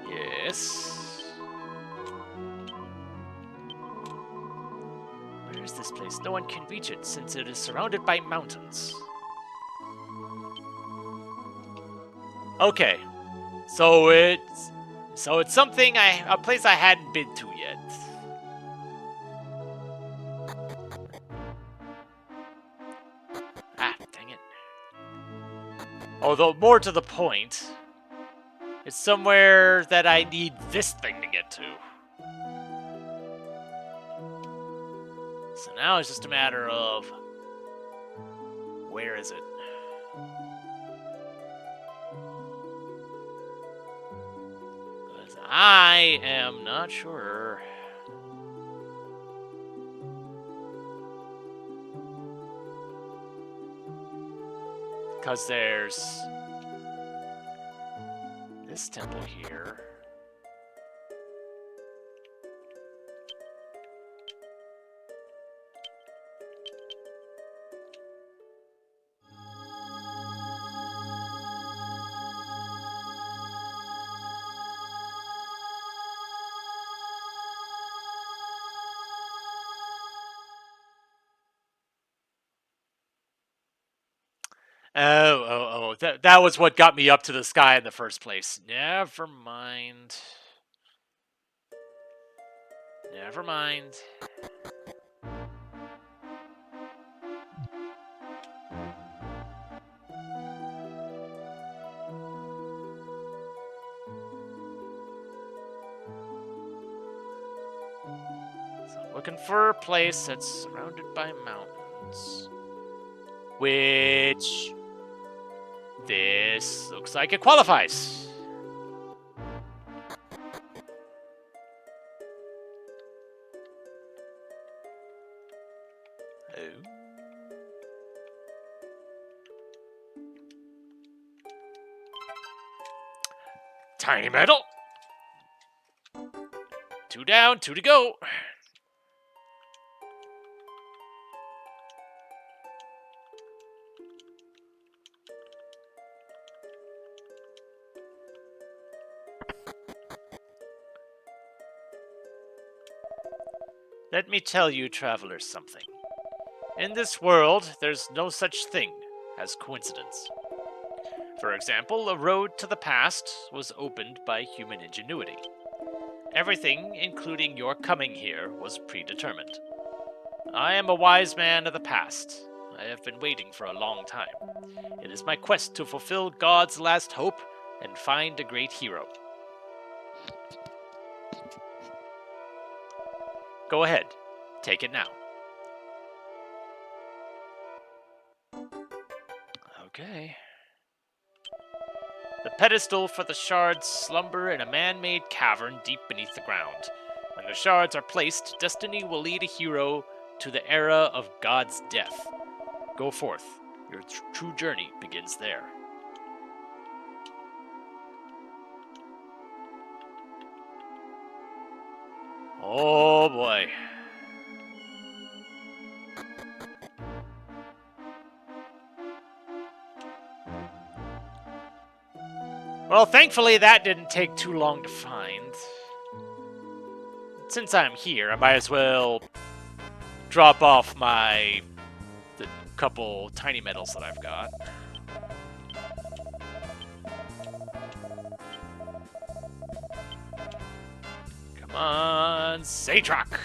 Speaker 1: Yes. Where is this place? No one can reach it since it is surrounded by mountains. Okay. So it's something a place I hadn't been to yet. Ah, dang it. Although more to the point, it's somewhere that I need this thing to get to. So now it's just a matter of where is it? Because I am not sure. Because there's this temple here. Oh, that was what got me up to the sky in the first place. Never mind. Never mind. Looking for a place that's surrounded by mountains. Which... this looks like it qualifies. Oh. Tiny metal. 2 down, 2 to go. Let me tell you, travelers, something. In this world, there's no such thing as coincidence. For example, a road to the past was opened by human ingenuity. Everything, including your coming here, was predetermined. I am a wise man of the past. I have been waiting for a long time. It is my quest to fulfill God's last hope and find a great hero. Go ahead. Take it now. Okay. The pedestal for the shards slumber in a man-made cavern deep beneath the ground. When the shards are placed, destiny will lead a hero to the era of God's death. Go forth. Your true journey begins there. Oh boy. Well, thankfully that didn't take too long to find. Since I'm here, I might as well drop off the couple tiny metals that I've got. Come on, Sage Rock!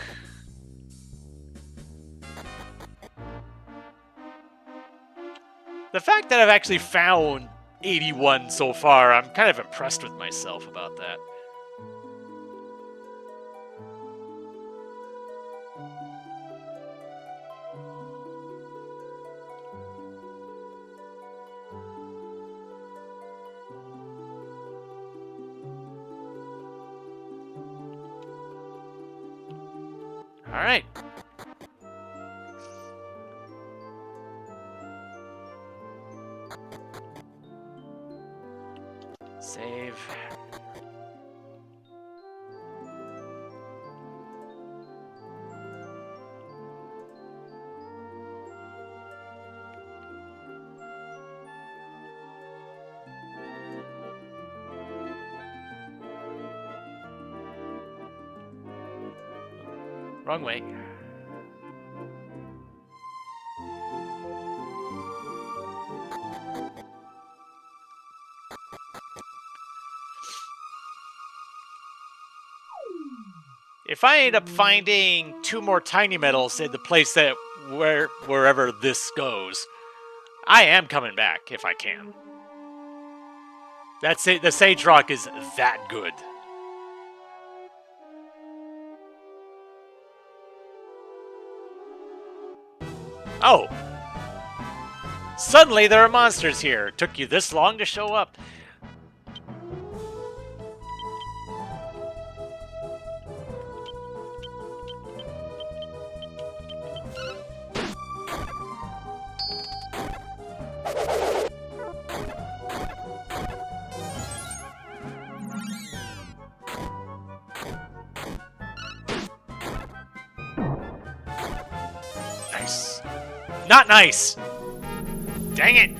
Speaker 1: The fact that I've actually found 81 so far, I'm kind of impressed with myself about that. All right. Save. Wrong way. If I end up finding 2 more tiny metals in the place that wherever this goes, I am coming back if I can. That's it. The Sage Rock is that good. Oh! Suddenly there are monsters here. Took you this long to show up. Nice. Not nice! Dang it!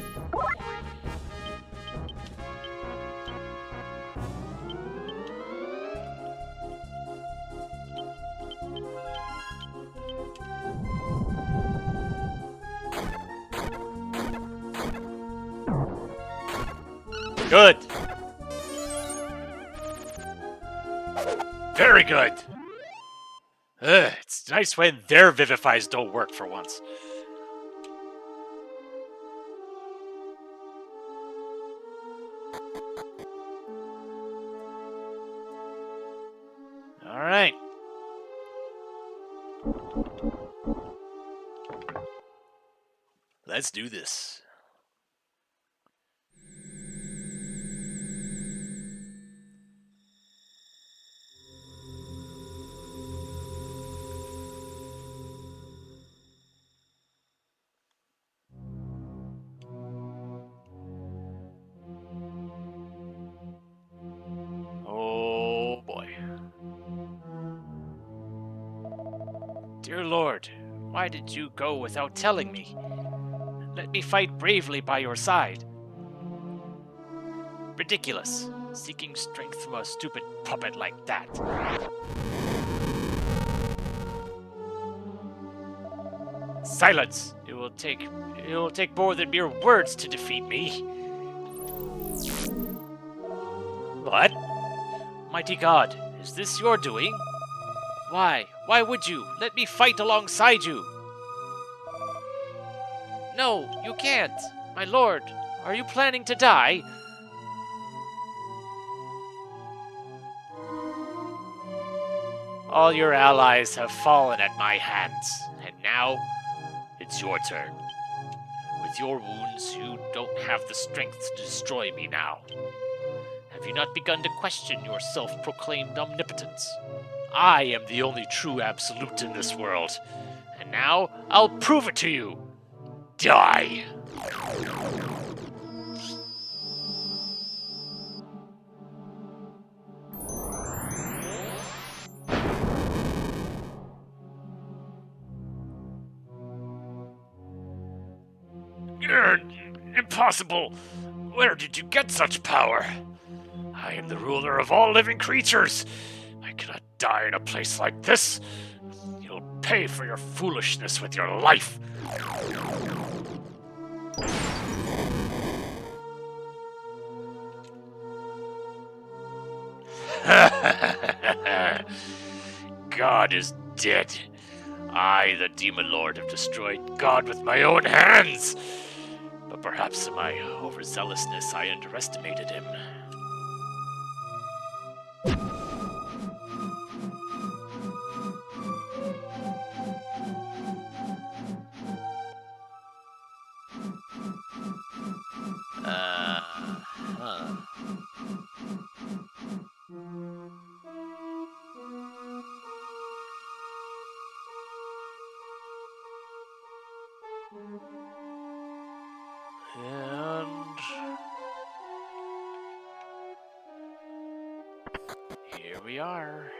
Speaker 1: Good. Very good. It's nice when their vivifies don't work for once. All right. Let's do this. Oh boy. Dear Lord, why did you go without telling me? Let me fight bravely by your side. Ridiculous, seeking strength from a stupid puppet like that. Silence! It will take more than mere words to defeat me. What? Mighty God, is this your doing? Why? Why would you? Let me fight alongside you. No, you can't. My lord, are you planning to die? All your allies have fallen at my hands, and now it's your turn. With your wounds, you don't have the strength to destroy me now. Have you not begun to question your self-proclaimed omnipotence? I am the only true absolute in this world, and now I'll prove it to you. Die! Impossible! Where did you get such power? I am the ruler of all living creatures. I cannot die in a place like this. You'll pay for your foolishness with your life. God is dead. I, the Demon Lord, have destroyed God with my own hands. But perhaps in my overzealousness I underestimated him. And here we are.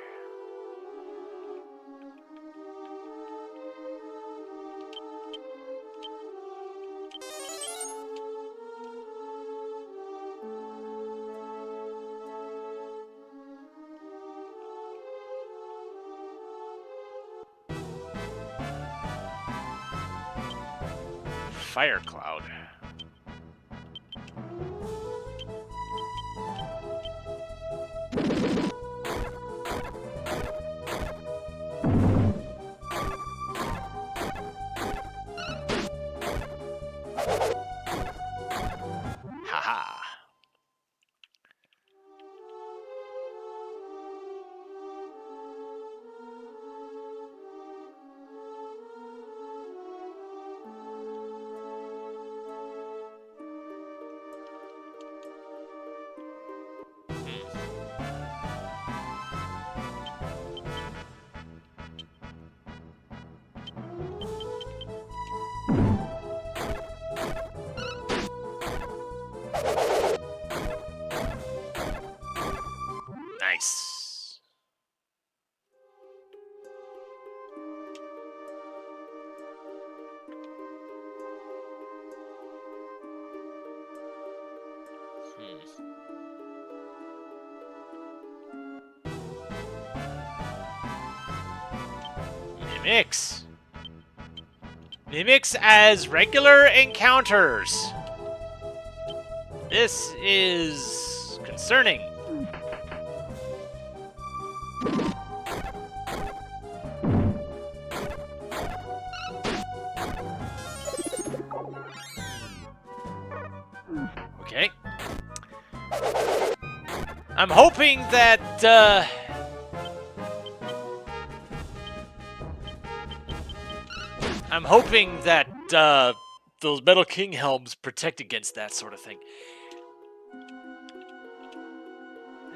Speaker 1: Fire cloud. Haha. Nice. Mimics. Mimics as regular encounters. This is concerning. Okay. I'm hoping that, those Metal King helms protect against that sort of thing.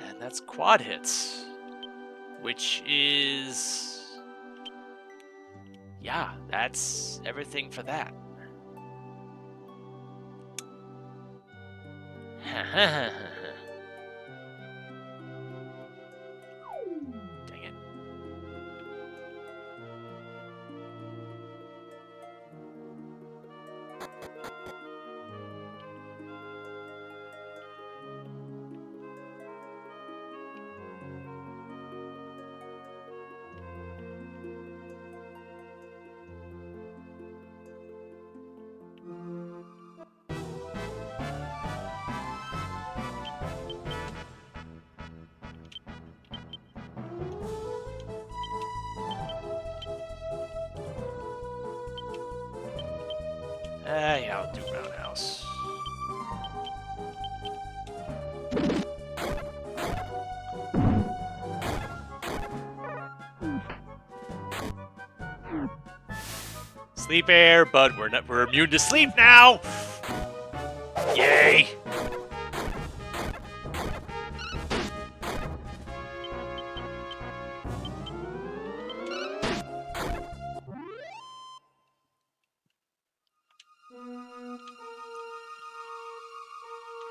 Speaker 1: And that's quad hits, which is... yeah, that's everything for that. Dang it. Yeah, I'll do roundhouse. Sleep air, but we're immune to sleep now. Yay!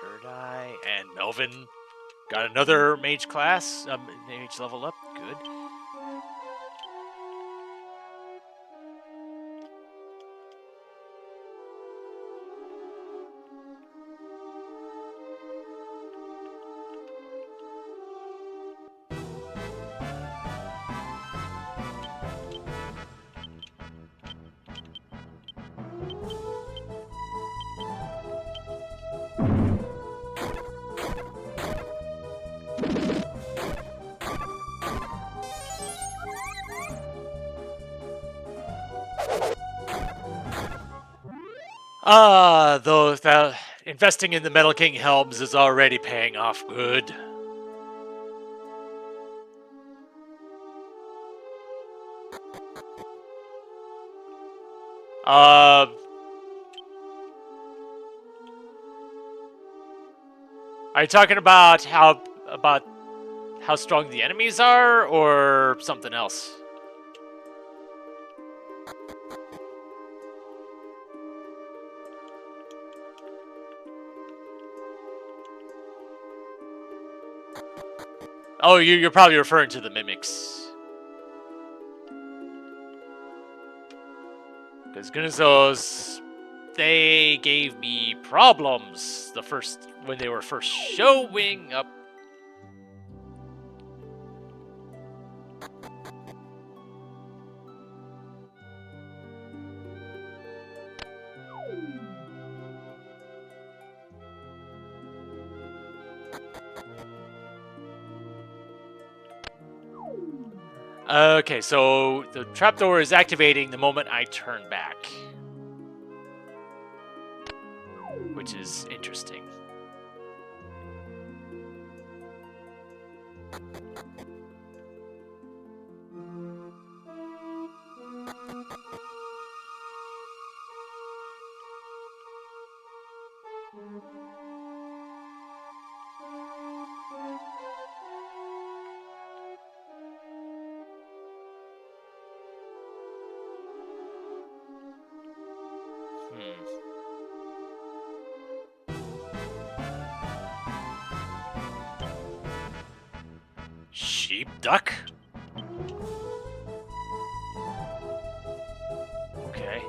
Speaker 1: Bird Eye and Melvin got another mage class, mage level up. Good. Though investing in the Metal King helms is already paying off good. Are you talking about how strong the enemies are, or something else? Oh, you're probably referring to the mimics. Because Gunizos, they gave me problems when they were first showing up. Okay, so the trapdoor is activating the moment I turn back, which is interesting. Sheep duck? Okay.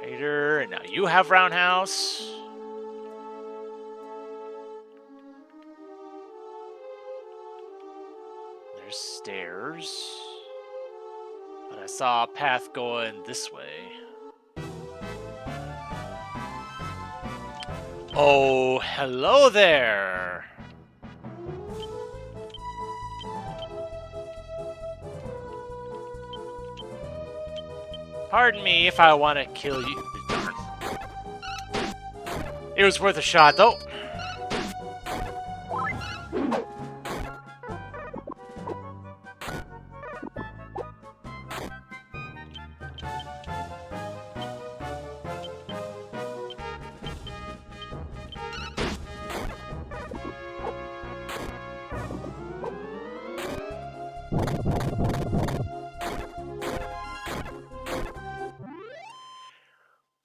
Speaker 1: Raider, and now you have roundhouse. There's stairs. But I saw a path going this way. Oh, hello there. Pardon me if I want to kill you. Darn. It was worth a shot, though.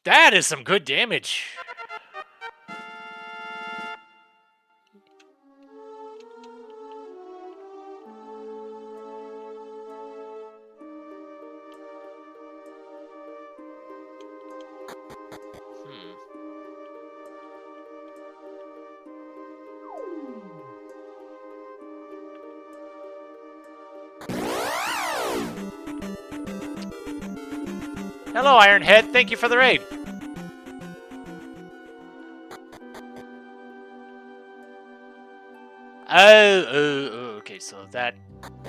Speaker 1: That is some good damage. Hello, Ironhead. Thank you for the raid. Okay, so that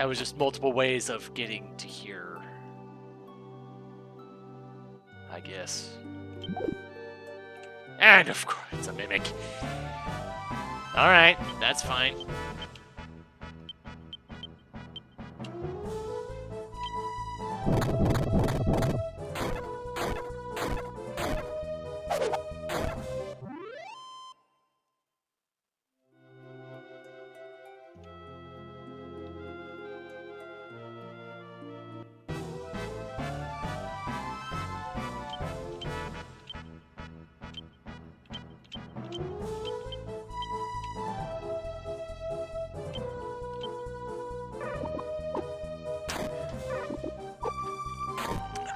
Speaker 1: was just multiple ways of getting to here, I guess. And of course, it's a mimic. Alright, that's fine.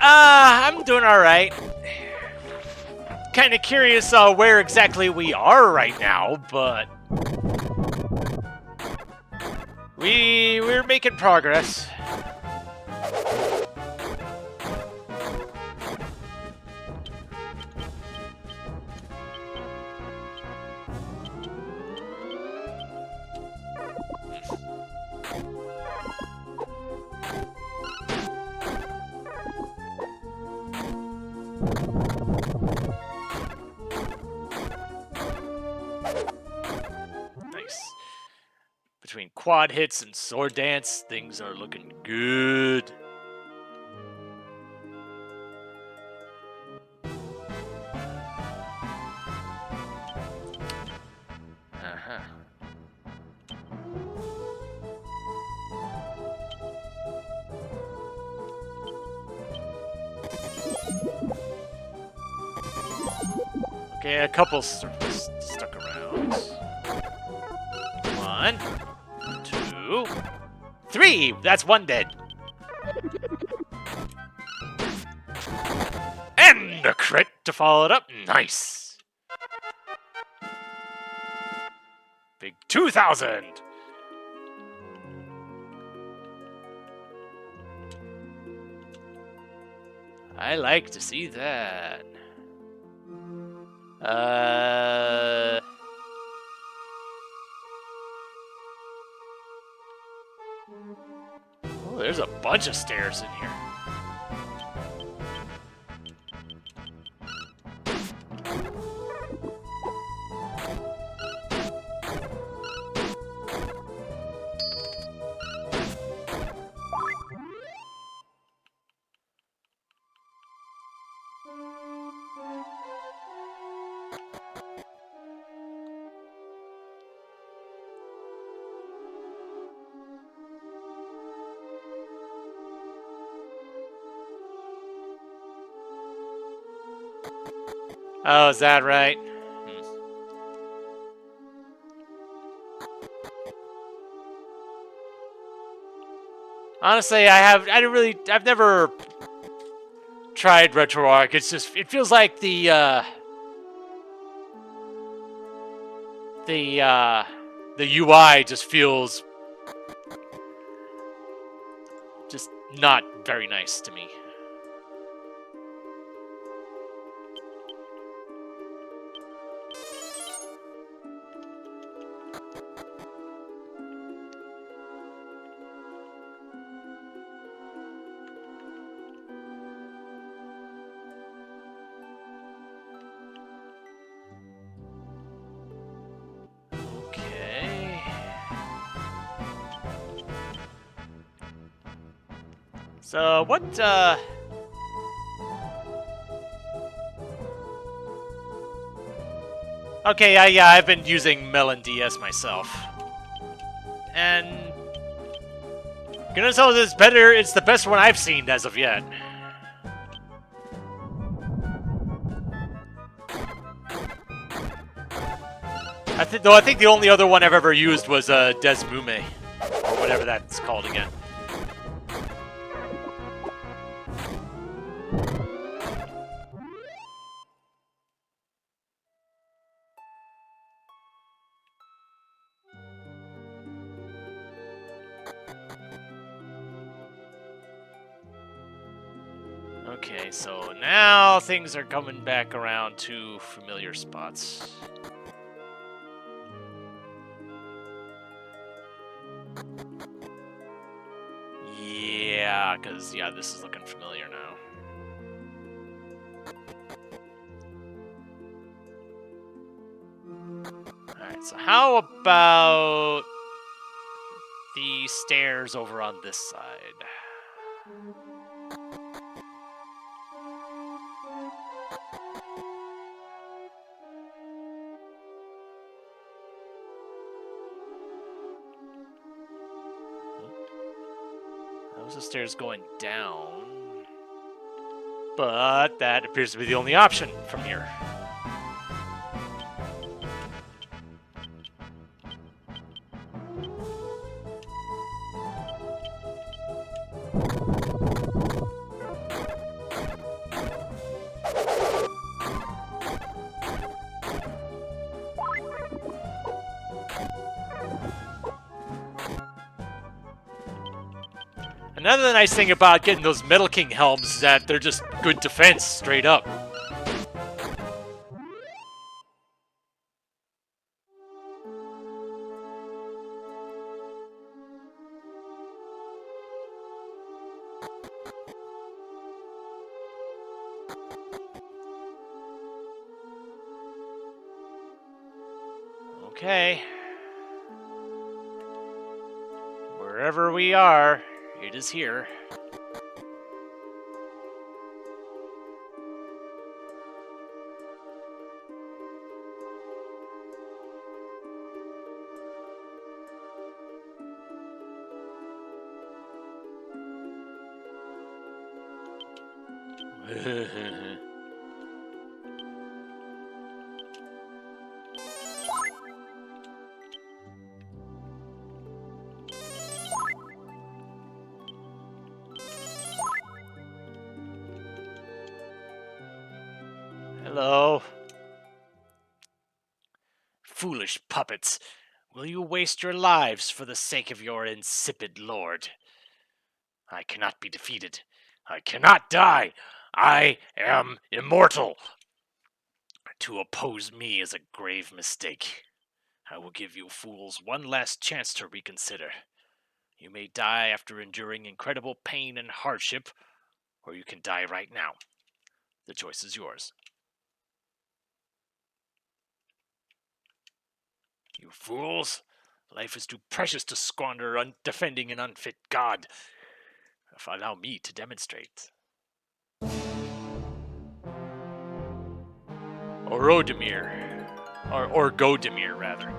Speaker 1: I'm doing alright. Kind of curious where exactly we are right now, but we're making progress. Nice. Between quad hits and sword dance, things are looking good. Uh-huh. Okay, a couple stuck around. 1, 2, 3! That's one dead. And a crit to follow it up. Nice. Big 2,000. I like to see that. Oh, there's a bunch of stairs in here. Oh, is that right? Honestly, I've never tried RetroArch. It's just, it feels like the UI just feels just not very nice to me. So, what, Okay, yeah, I've been using Melon DS myself. And... Gonna tell this better, it's the best one I've seen as of yet. I think the only other one I've ever used was Desmume, or whatever that's called again. Okay, so now things are coming back around to familiar spots. Yeah, because, yeah, this is looking familiar now. Alright, so how about the stairs over on this side? Those are stairs going down. But that appears to be the only option from here. Another nice thing about getting those Metal King helms is that they're just good defense, straight up. Okay. Wherever we are, it is here. Hello. Foolish puppets, will you waste your lives for the sake of your insipid lord? I cannot be defeated. I cannot die. I am immortal. To oppose me is a grave mistake. I will give you fools one last chance to reconsider. You may die after enduring incredible pain and hardship, or you can die right now. The choice is yours. You fools! Life is too precious to squander defending an unfit god. Allow me to demonstrate. Orodemir. Or Godemir, rather.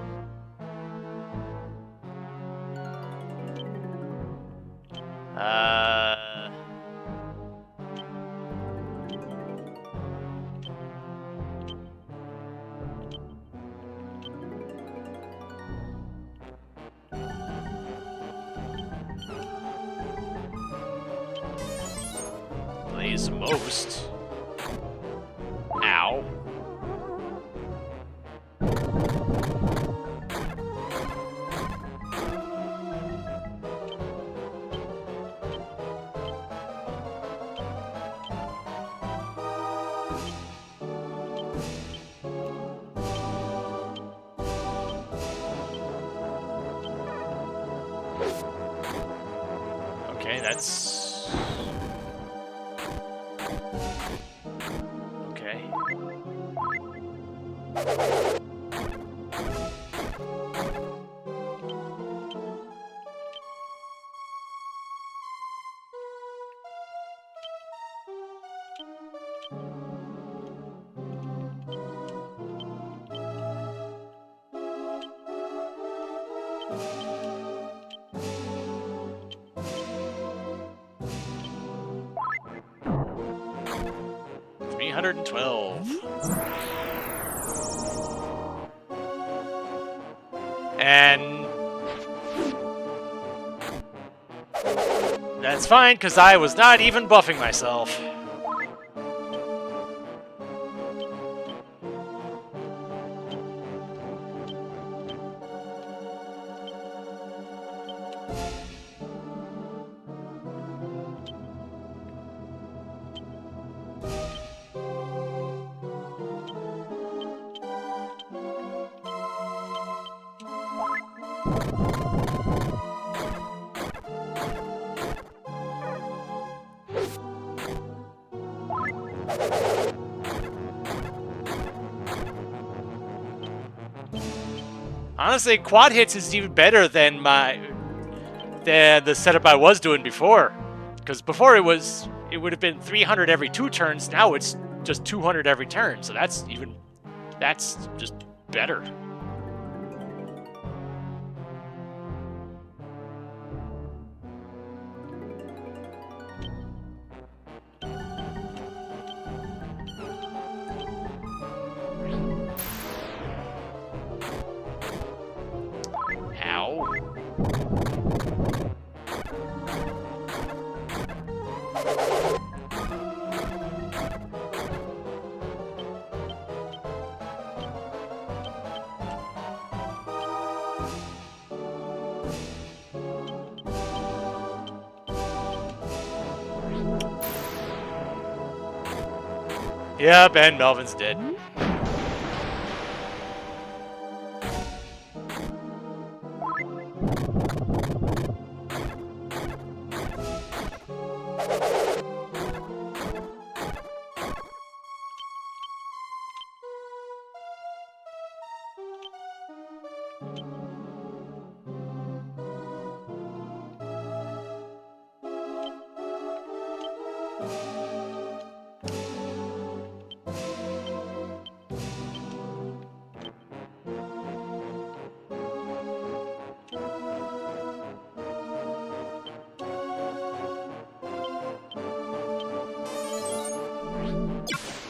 Speaker 1: Blaze most. Ow. Okay, that's... Okay. $312. And that's fine, because I was not even buffing myself. Honestly, quad hits is even better than the setup I was doing before. Because before it would have been 300 every 2 turns. Now it's just 200 every turn. So that's just better. Ow. Yep, and Melvin's dead.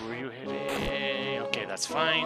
Speaker 1: Were you hitting? Okay, that's fine.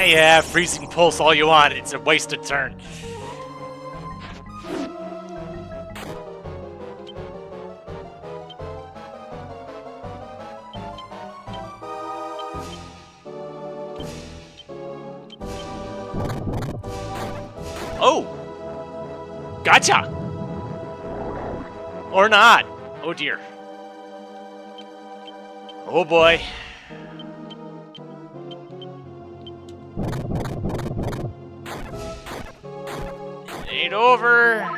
Speaker 1: Yeah, freezing pulse all you want. It's a wasted turn. Oh! Gotcha! Or not. Oh dear. Oh boy. Ain't over.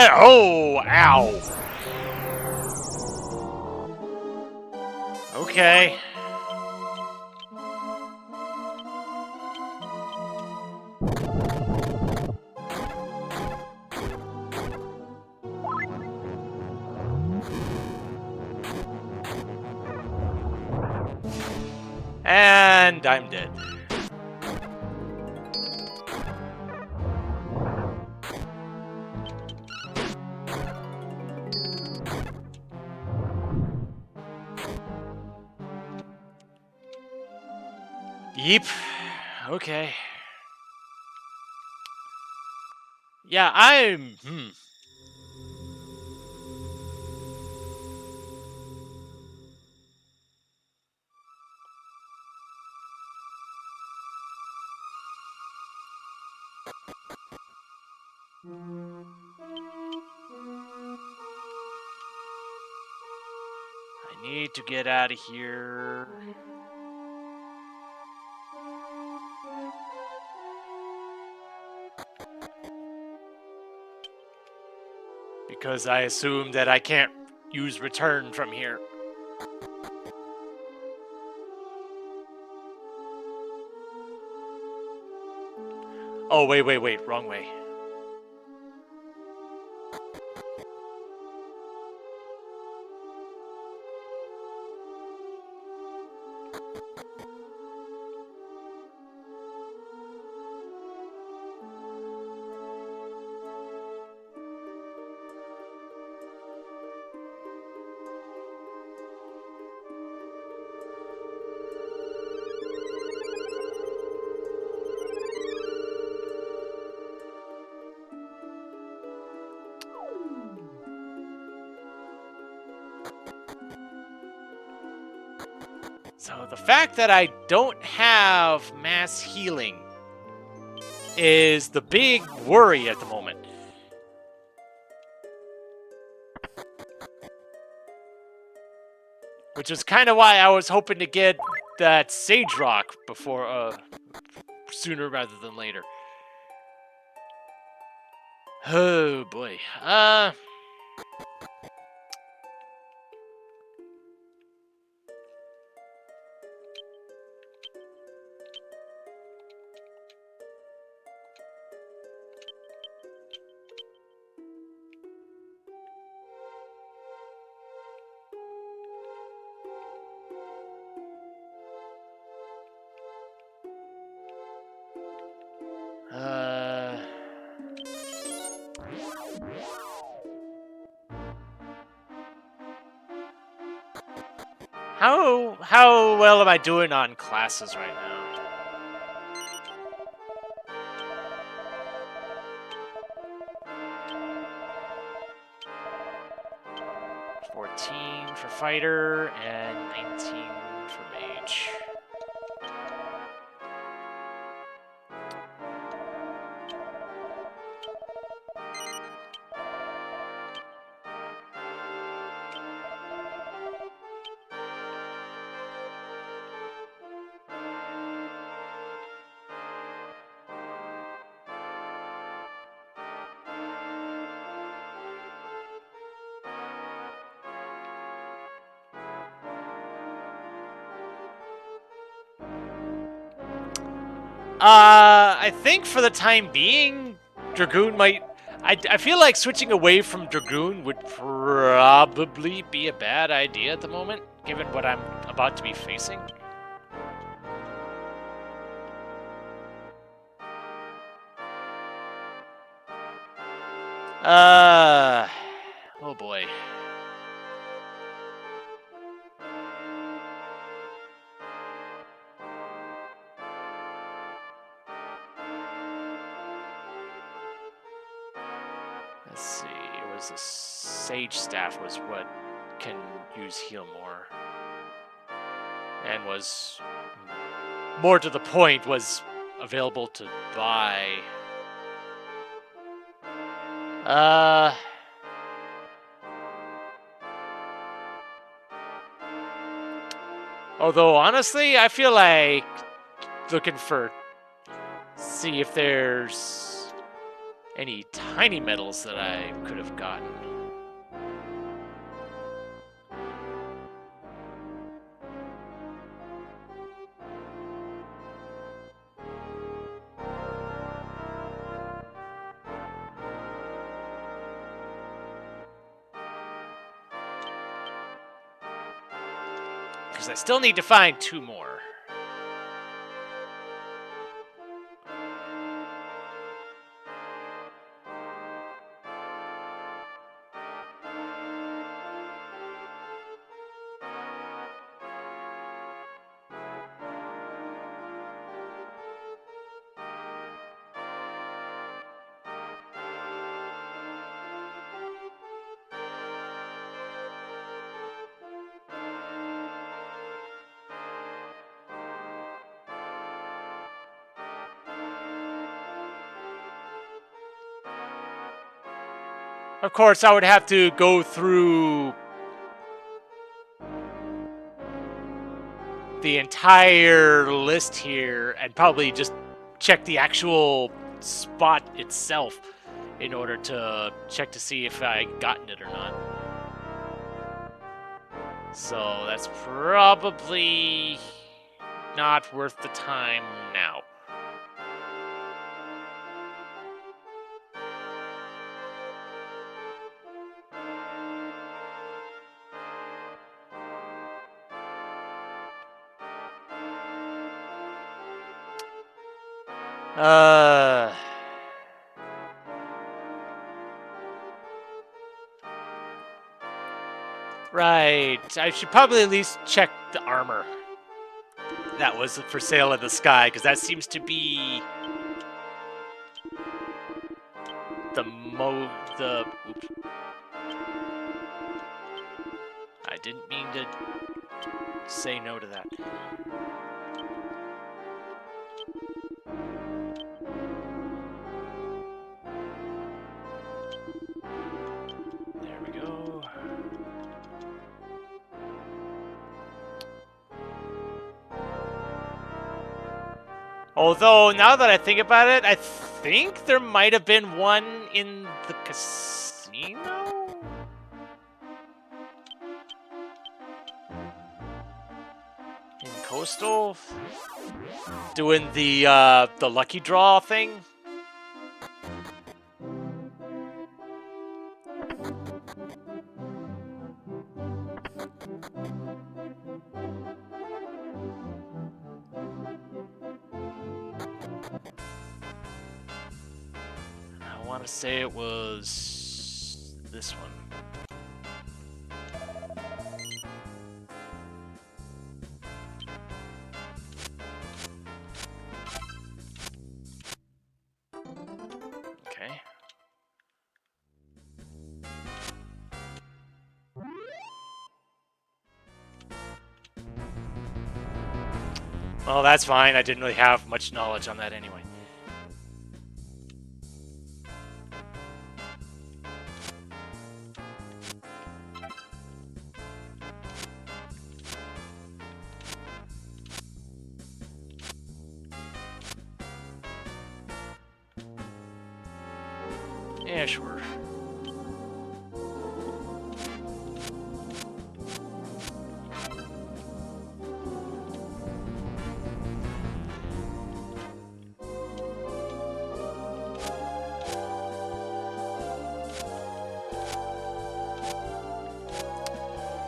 Speaker 1: Oh, ow. Okay. And I'm dead. Yeep. Okay. Yeah, I'm... I need to get out of here. Because I assume that I can't use return from here. Oh, wait, wrong way. So the fact that I don't have mass healing is the big worry at the moment. Which is kind of why I was hoping to get that Sage Rock before, sooner rather than later. Oh boy. How well am I doing on classes right now? $14 for fighter and $19 for mage. I think for the time being, Dragoon might... I feel like switching away from Dragoon would probably be a bad idea at the moment, given what I'm about to be facing. Oh boy. Let's see, it was the Sage Staff was what can use heal more. And was, more to the point, was available to buy. Although, honestly, I feel like looking for... see if there's any tiny medals that I could have gotten. Because I still need to find 2 more. Of course, I would have to go through the entire list here and probably just check the actual spot itself in order to check to see if I gotten it or not. So that's probably not worth the time now. Right. I should probably at least check the armor that was for sale in the sky, because that seems to be oops. I didn't mean to say no to that. There we go. Although, now that I think about it, I think there might have been one in the casino? In Coastal? Doing the lucky draw thing? I want to say it was this one. Okay. Well, that's fine. I didn't really have much knowledge on that anyway. Yeah, sure.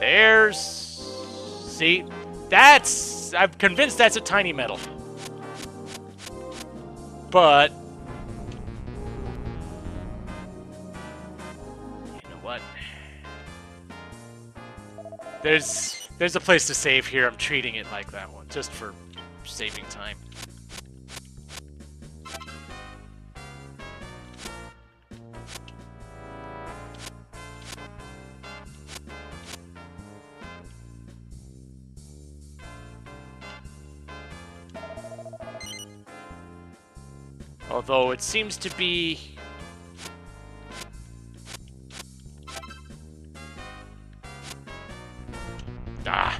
Speaker 1: There's... See? That's... I'm convinced that's a tiny medal. But... you know what? There's a place to save here. I'm treating it like that one, just for saving time. Although it seems to be... Ah.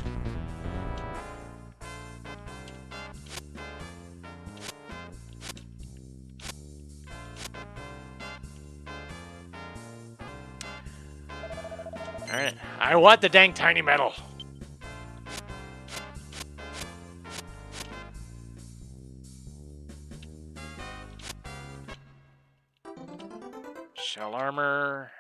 Speaker 1: Alright, I want the dang tiny metal. Shell armor.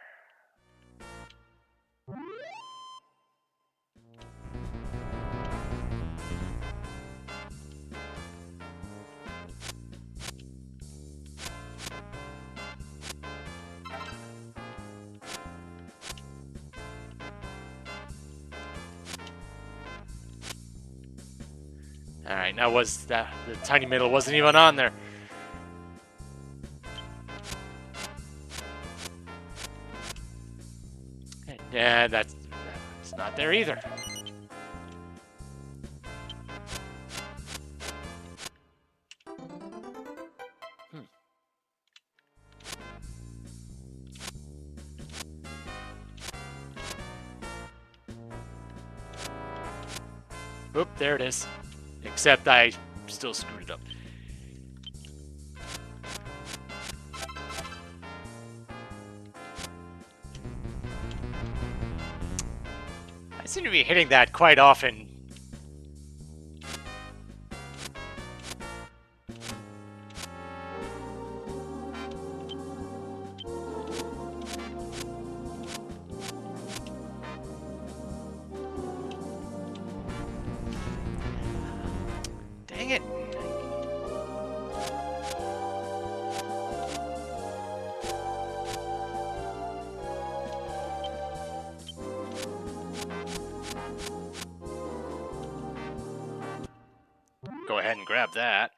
Speaker 1: Alright, now was that the tiny metal wasn't even on there. Yeah, that's not there either. Oop, there it is. Except I still screwed it up. I seem to be hitting that quite often. Dang it. Go ahead and grab that.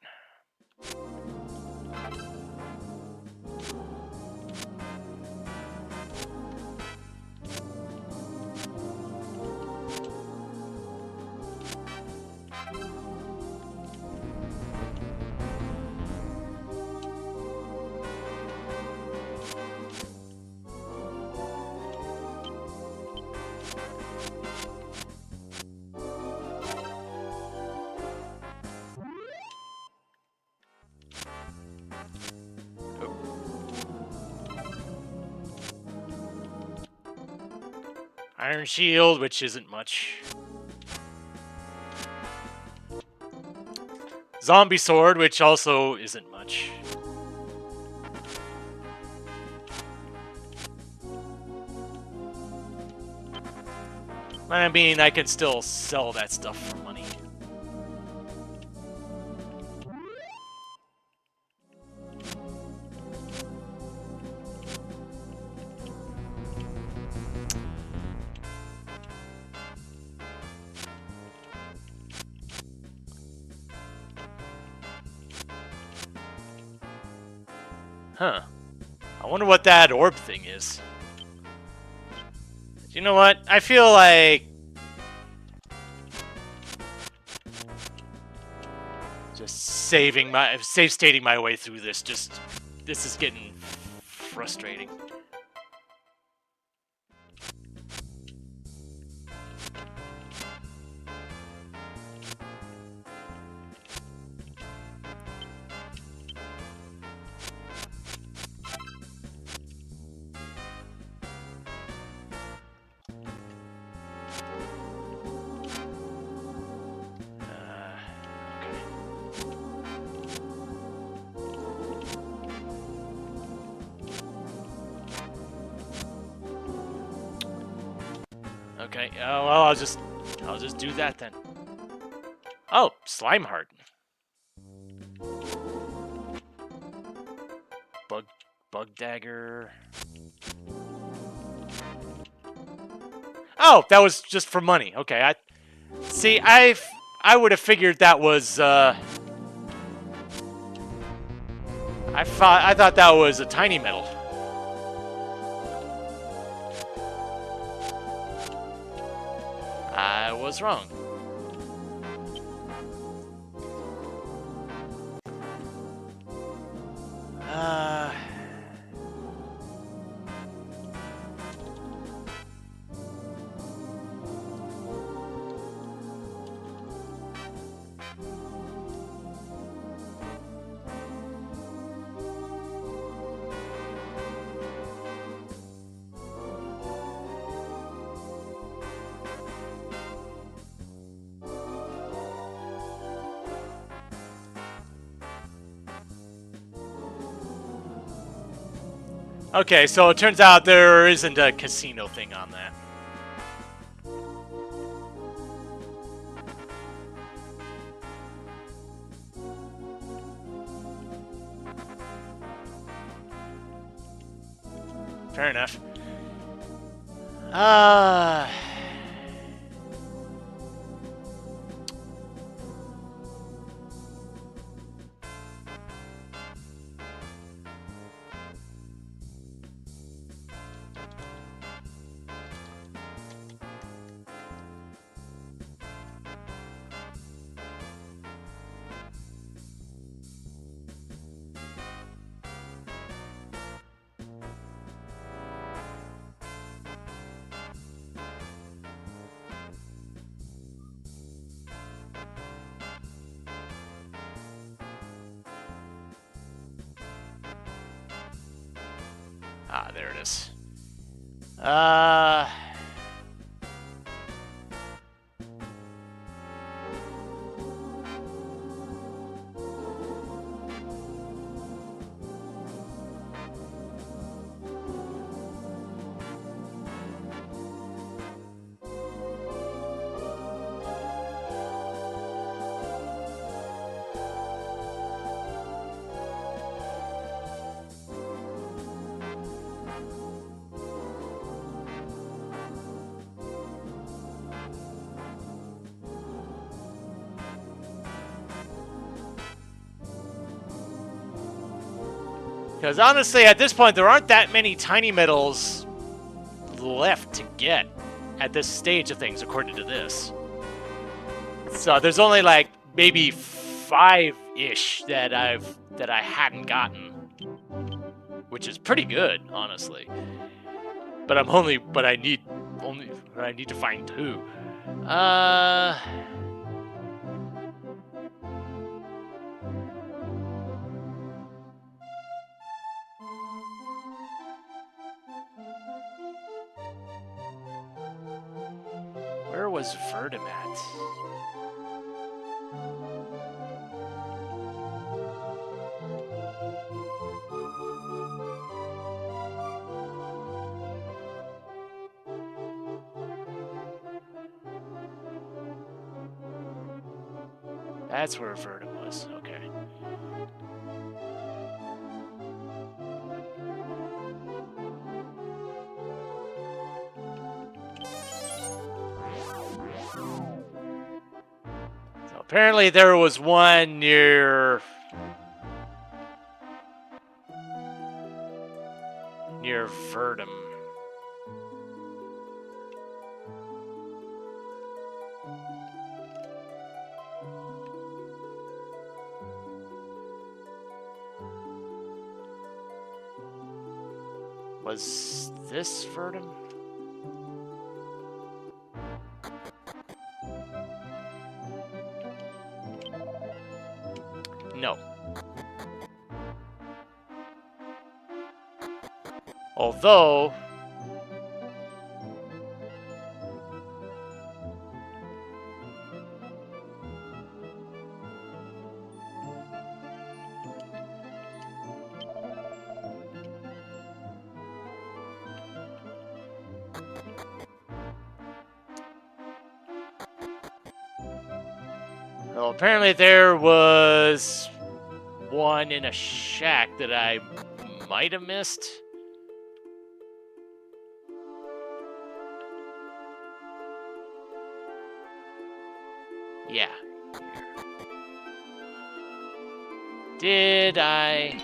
Speaker 1: Iron shield, which isn't much. Zombie sword, which also isn't much. I mean, I can still sell that stuff for money. Huh. I wonder what that orb thing is. You know what? I feel like just safe stating my way through this. This is getting frustrating. Okay, well, I'll just do that then. Oh, slime heart. Bug dagger. Oh, that was just for money. Okay, I would have figured that was I thought that was a tiny metal. I was wrong. Okay, so it turns out there isn't a casino thing on that. Fair enough. There it is. Because honestly, at this point, there aren't that many tiny medals left to get at this stage of things, according to this. So there's only like maybe 5-ish that I hadn't gotten, which is pretty good, honestly. But I need to find 2. Where was Verdum at? That's where Verdum was. Okay. So apparently there was one near Verdum. Was this Verdum? No. Although... Well, apparently there was one in a shack that I might have missed. Yeah. Did I...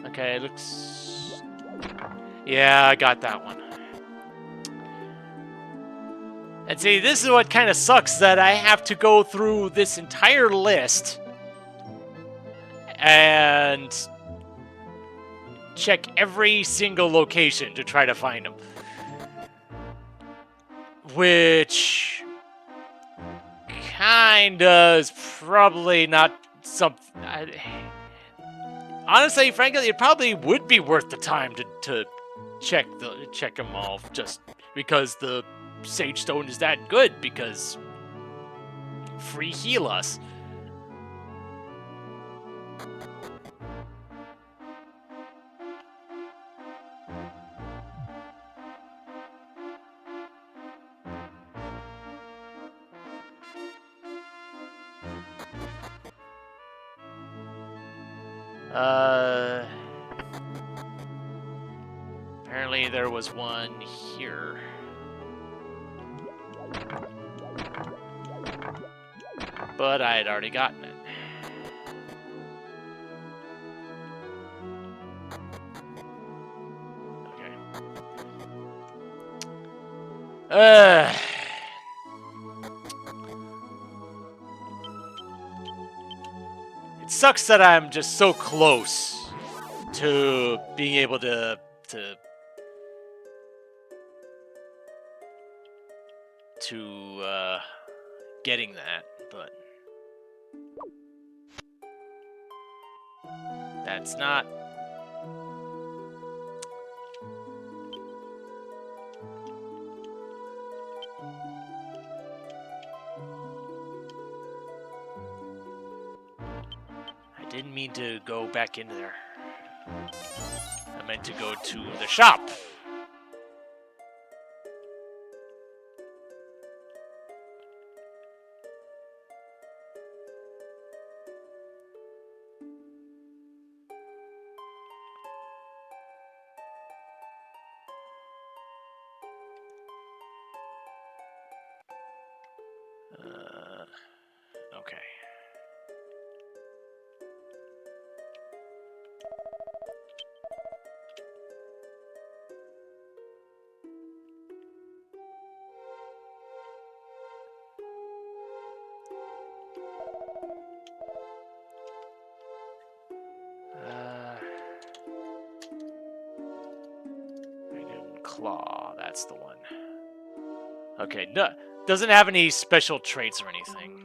Speaker 1: Okay, looks... Yeah, I got that one. And see, this is what kind of sucks, that I have to go through this entire list and check every single location to try to find them. Which kind of is probably not something... Honestly, frankly, it probably would be worth the time to check them all, just because the Sage Stone is that good, because free heal us. Apparently there was one here. But I had already gotten it. Okay. It sucks that I'm just so close to being able to getting that, but that's not. I didn't mean to go back into there. I meant to go to the shop. Okay. Claw, that's the one. Okay, no, doesn't have any special traits or anything.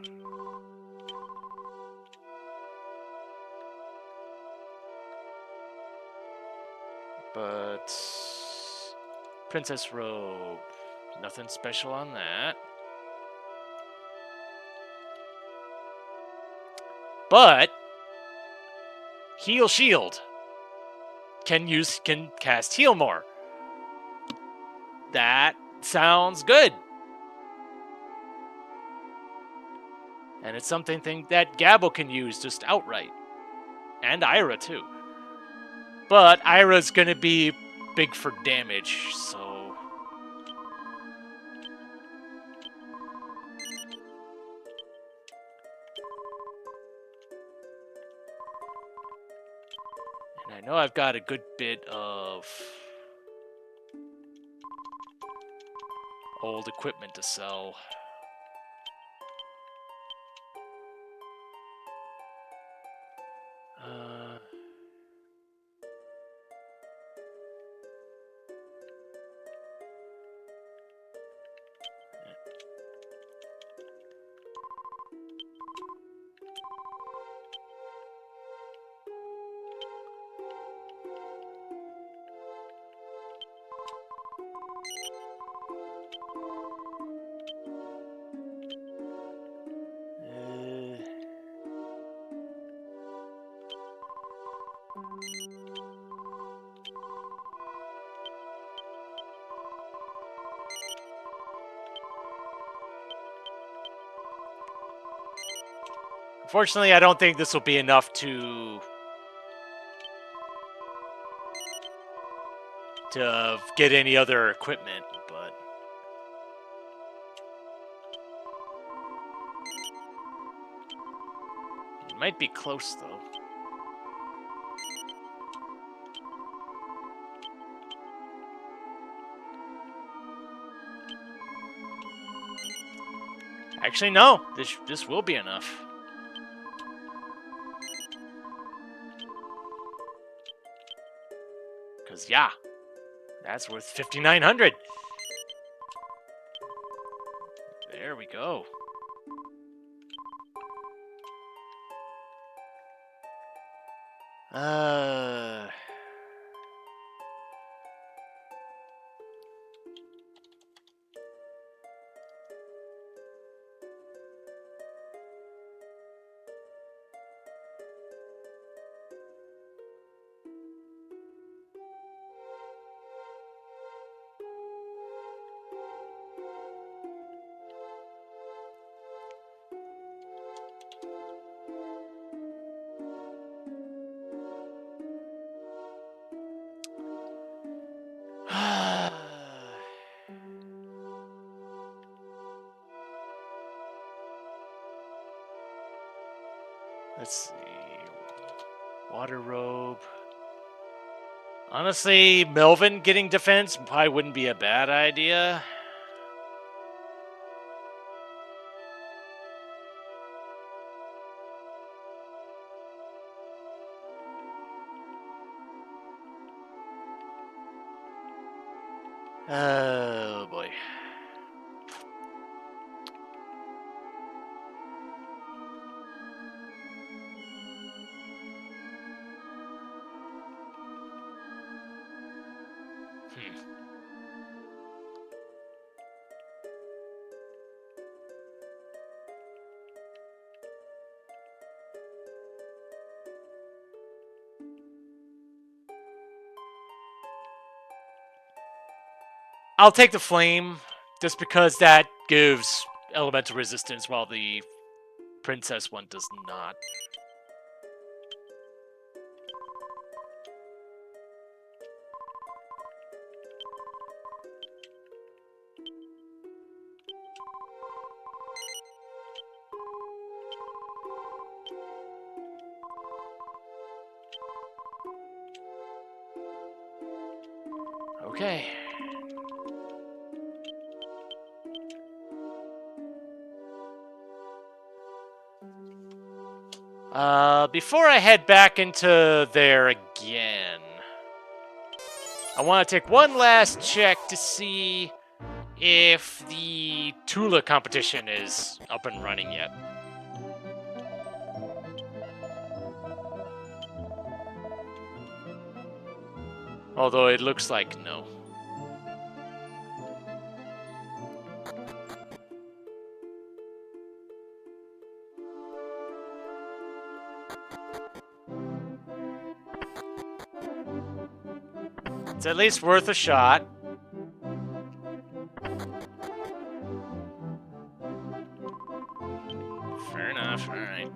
Speaker 1: But Princess Robe, nothing special on that. But Heal Shield can cast Heal more. That sounds good. And it's something that Gabble can use just outright. And Ira, too. But Ira's going to be big for damage, so... And I know I've got a good bit of old equipment to sell. Unfortunately, I don't think this will be enough to get any other equipment, but it might be close, though. Actually, no. This will be enough. Because, yeah, that's worth 5,900. There we go. Let's see. Water robe. Honestly, Melvin getting defense probably wouldn't be a bad idea. Oh boy. I'll take the flame, just because that gives elemental resistance while the princess one does not. Okay. Before I head back into there again, I want to take one last check to see if the Tula competition is up and running yet. Although it looks like no. It's at least worth a shot. Fair enough, alright.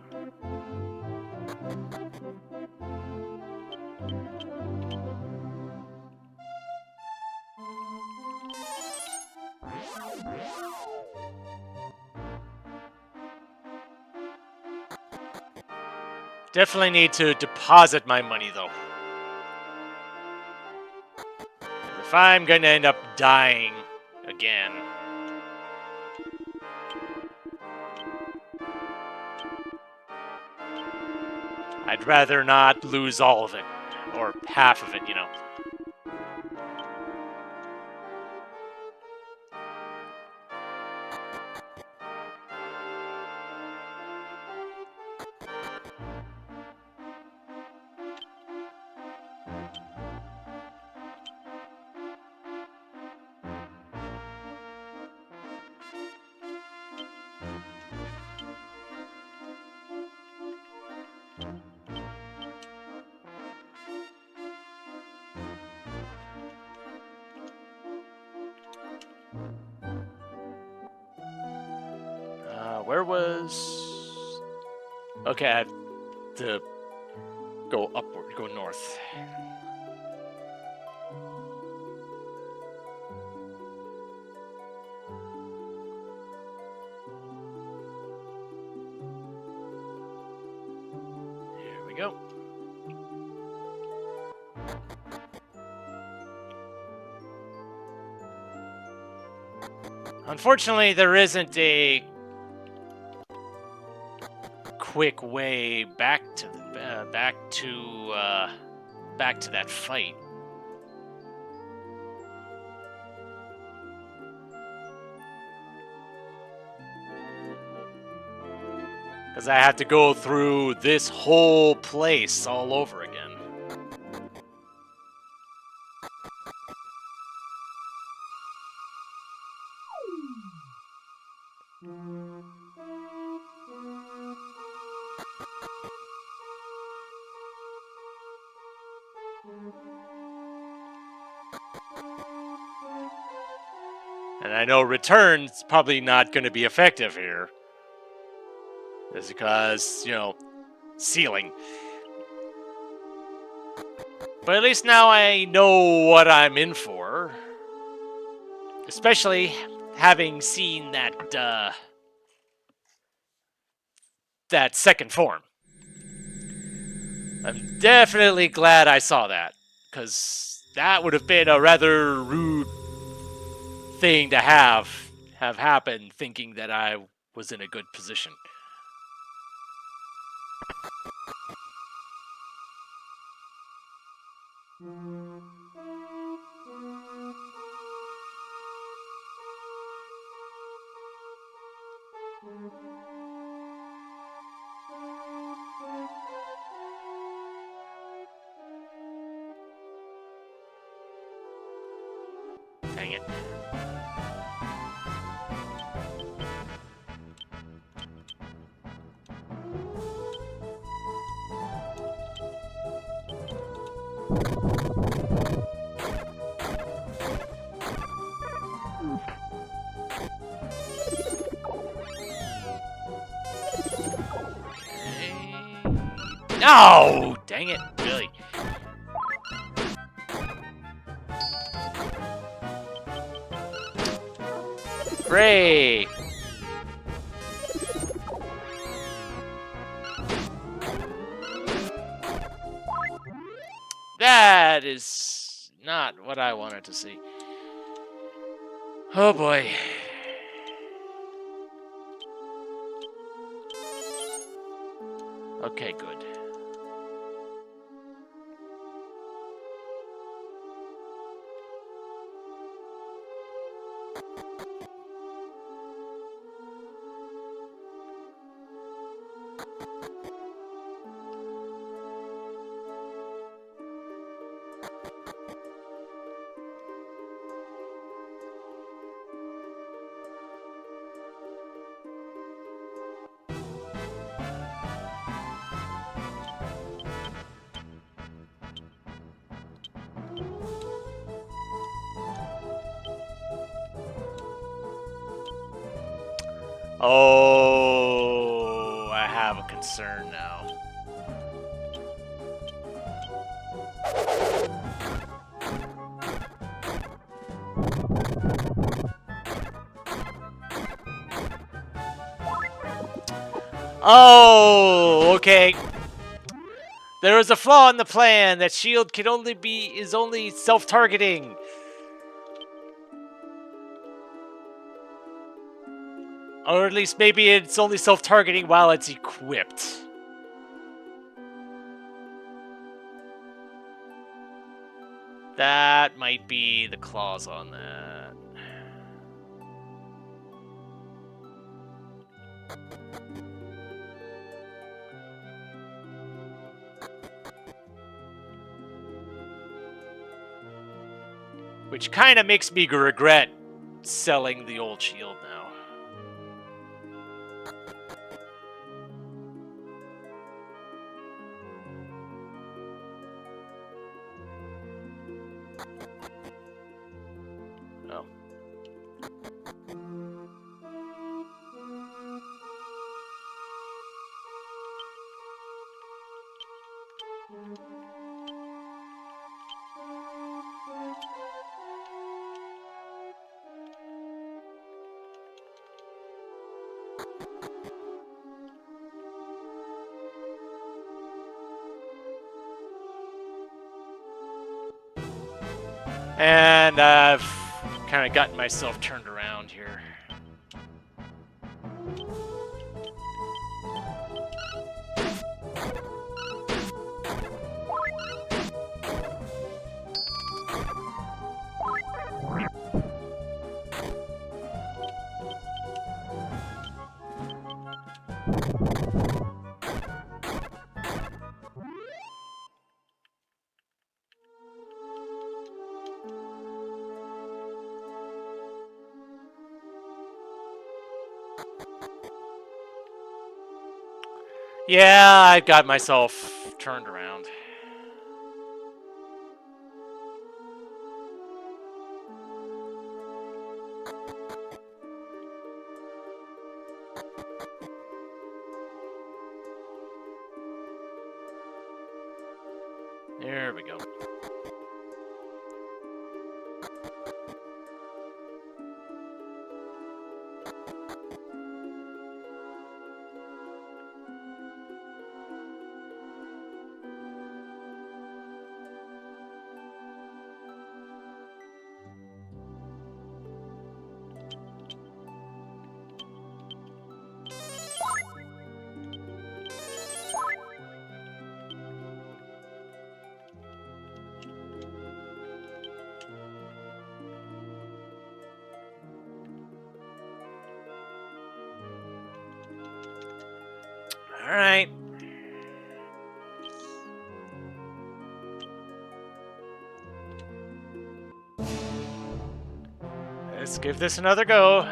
Speaker 1: Definitely need to deposit my money, though. If I'm going to end up dying again... I'd rather not lose all of it. Or half of it, you know. Where was... Okay, I have to go upward, go north. Here we go. Unfortunately, there isn't a quick way back to that fight. Because I have to go through this whole place all over again. And I know return's probably not going to be effective here. Just because, you know, ceiling. But at least now I know what I'm in for. Especially having seen that second form. I'm definitely glad I saw that, because that would have been a rather rude thing to have happen, thinking that I was in a good position. Dang it. No! Dang it, really. Hooray! That is not what I wanted to see. Oh boy. Okay, good. Oh, I have a concern now. Oh, okay. There is a flaw in the plan. That shield can is only self-targeting. Or at least maybe it's only self-targeting while it's equipped. That might be the clause on that. Which kind of makes me regret selling the old shield now. Oh. And I've kind of gotten myself turned around here. Yeah, I got myself turned around. There we go. Alright. Let's give this another go.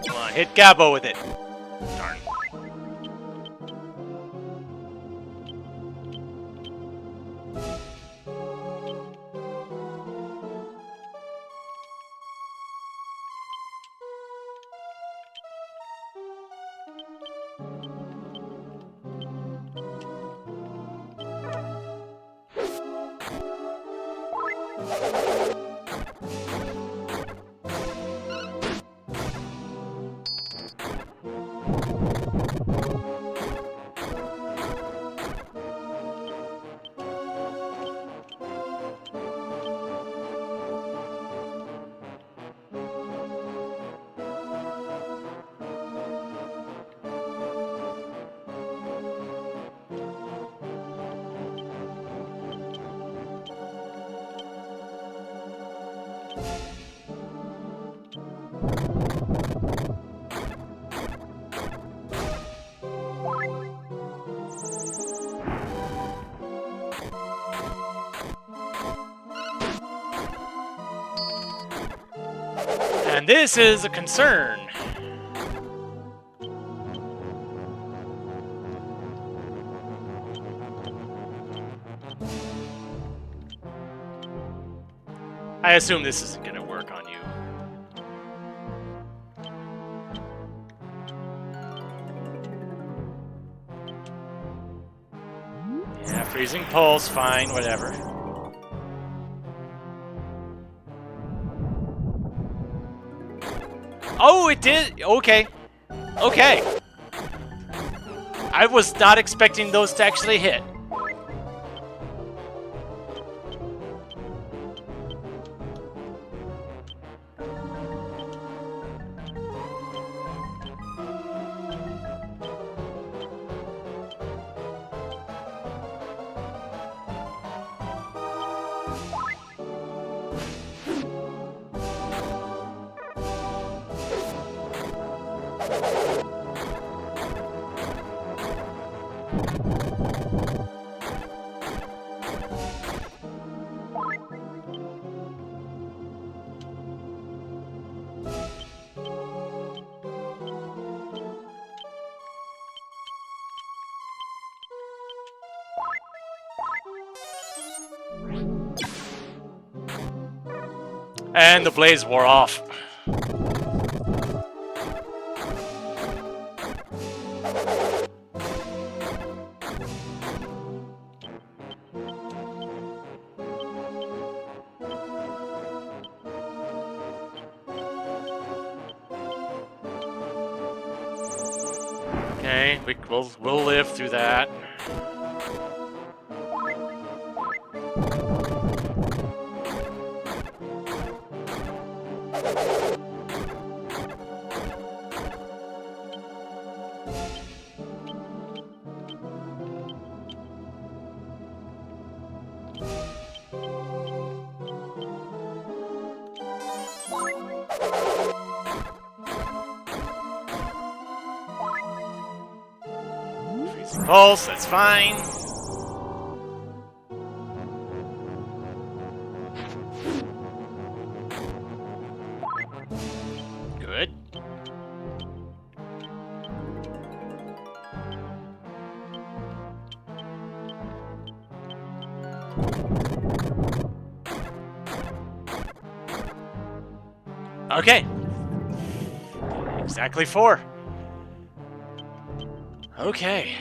Speaker 1: Come on, hit Gabbo with it. Darn. And this is a concern. I assume this isn't going to work on you. Yeah, freezing pulse, fine, whatever. Oh, it did! Okay. Okay. I was not expecting those to actually hit. And the blaze wore off. Okay, we'll live through that. Freezing pulse, that's fine. Good. Okay. Exactly 4. Okay.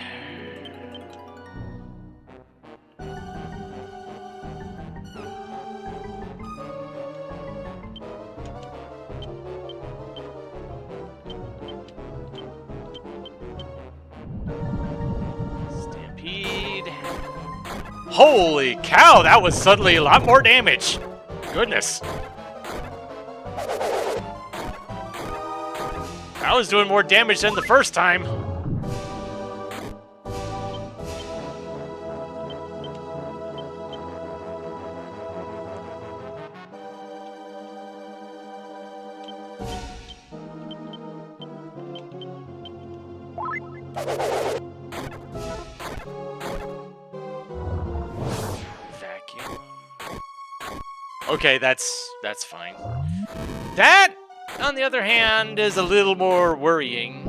Speaker 1: Stampede. Holy cow, that was suddenly a lot more damage. Goodness. I was doing more damage than the first time. Vacuum. Okay, that's fine. That, on the other hand, is a little more worrying.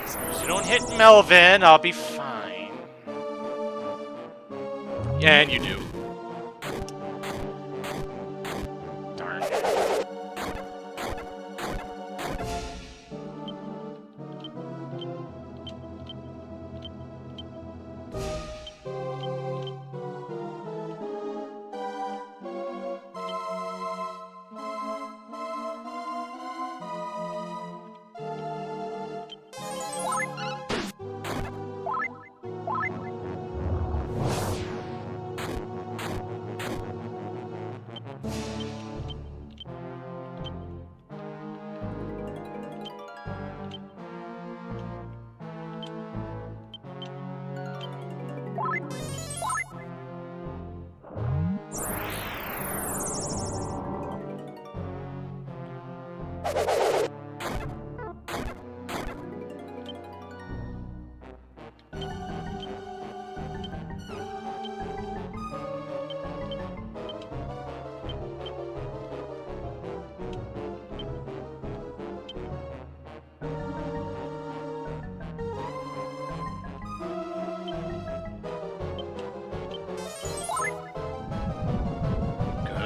Speaker 1: As long as you don't hit Melvin, I'll be fine. Yeah, and you do. Darn.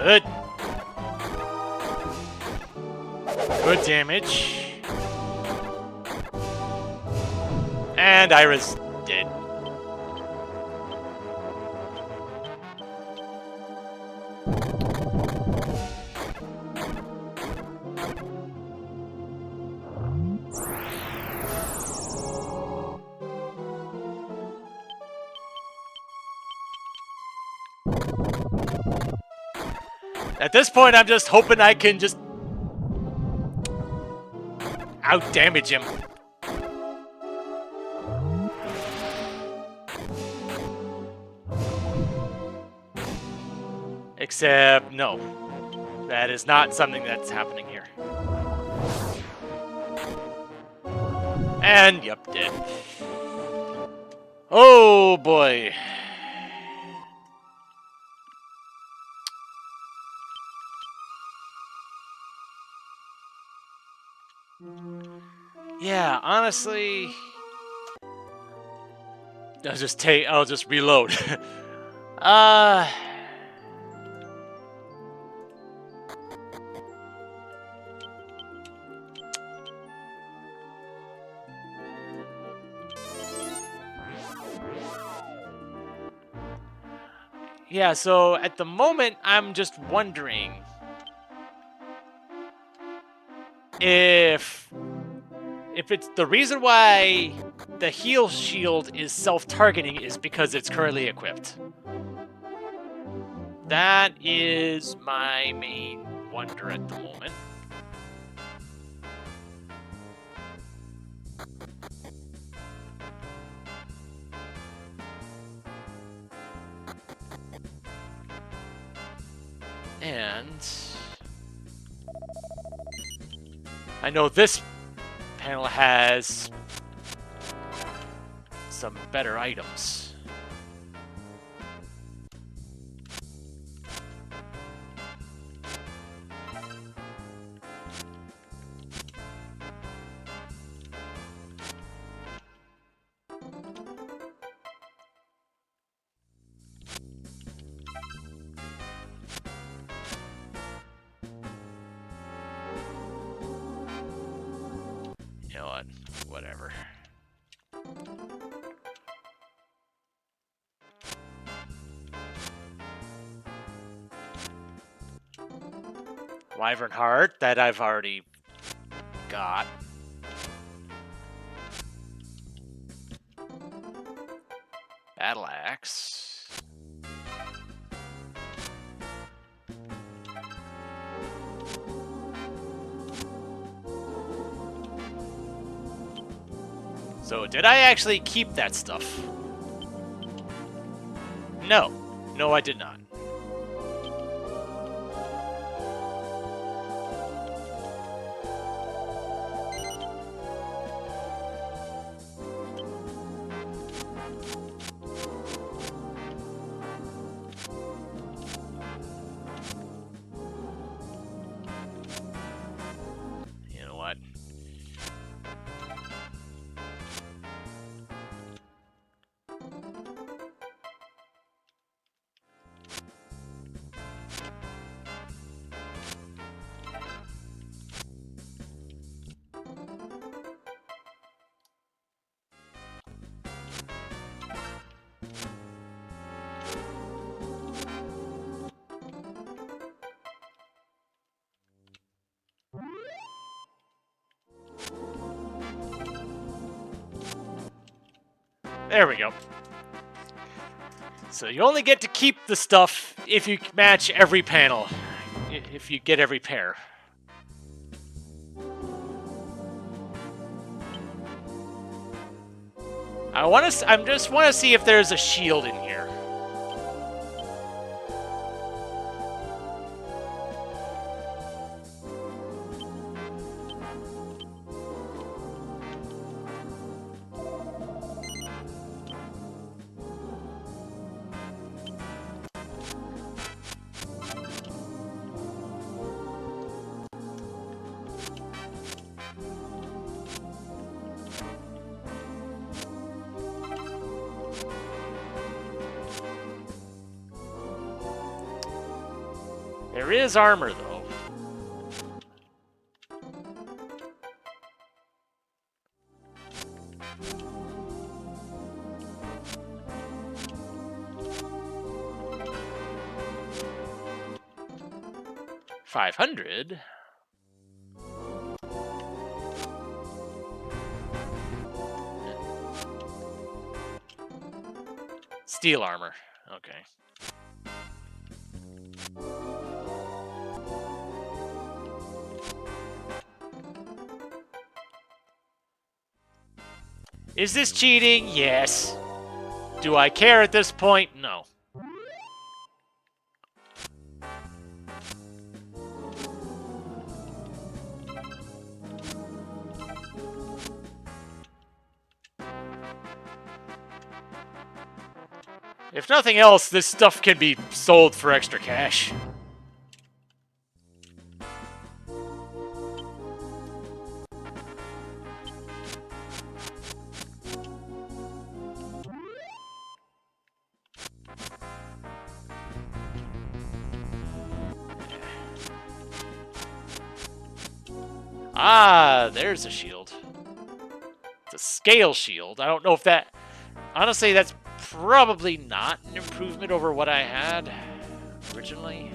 Speaker 1: Good. Good damage. And Ira's dead. At this point, I'm just hoping I can just out-damage him. Except, no. That is not something that's happening here. And, yep, dead. Oh, boy. Yeah, honestly, I'll just reload. Yeah, so at the moment, I'm just wondering if it's the reason why the heal shield is self-targeting is because it's currently equipped. That is my main wonder at the moment. And I know this panel has some better items. You know what? Whatever. Wyvern Heart, that I've already got. Battle Axe. So, did I actually keep that stuff? No. No, I did not. You know what? There we go. So you only get to keep the stuff if you match every panel, if you get every pair. I just want to see if there's a shield in here. There is armor, though. $500. Steel armor. Okay. Is this cheating? Yes. Do I care at this point? No. If nothing else, this stuff can be sold for extra cash. Ah, there's a shield. It's a scale shield. I don't know if that... Honestly, that's probably not an improvement over what I had originally.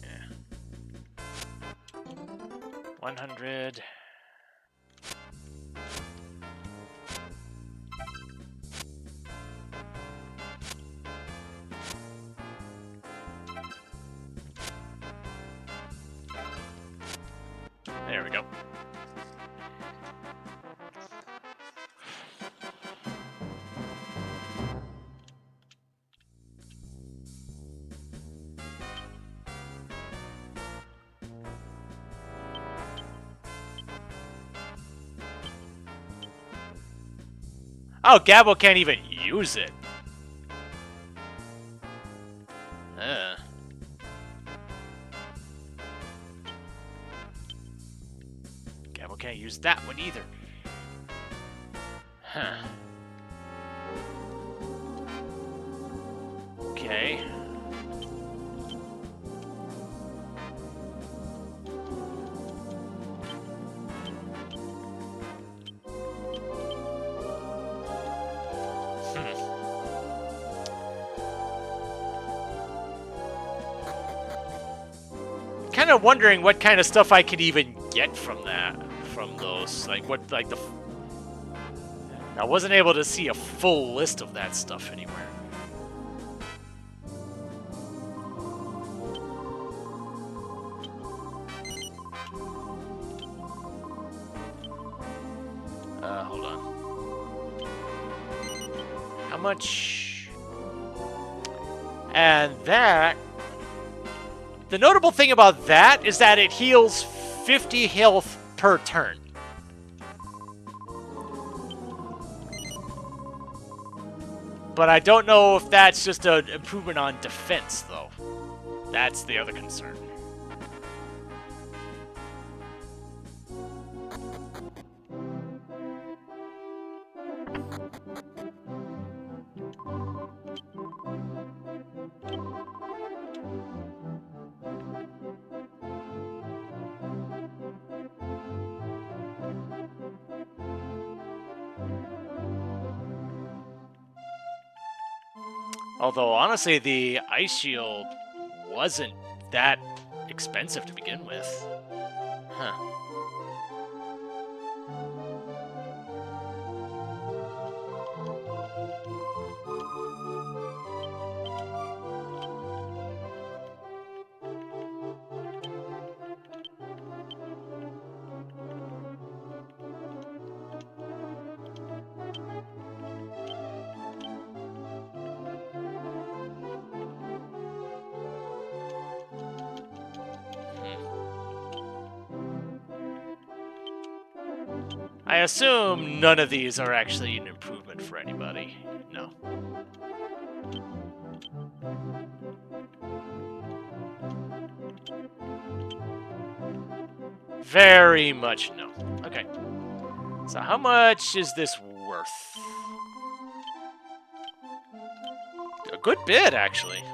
Speaker 1: Yeah. 100. There we go. Oh, Gabbo can't even use it. Gabbo can't use that one either. Huh. Okay. Kind of wondering what kind of stuff I could even get from those. Like what, like the. I wasn't able to see a full list of that stuff anywhere. Hold on. How much? And that. The notable thing about that is that it heals 50 health per turn. But I don't know if that's just an improvement on defense, though. That's the other concern. Although, honestly, the Ice Shield wasn't that expensive to begin with. Huh. I assume none of these are actually an improvement for anybody. No. Very much no. Okay. So how much is this worth? A good bit, actually.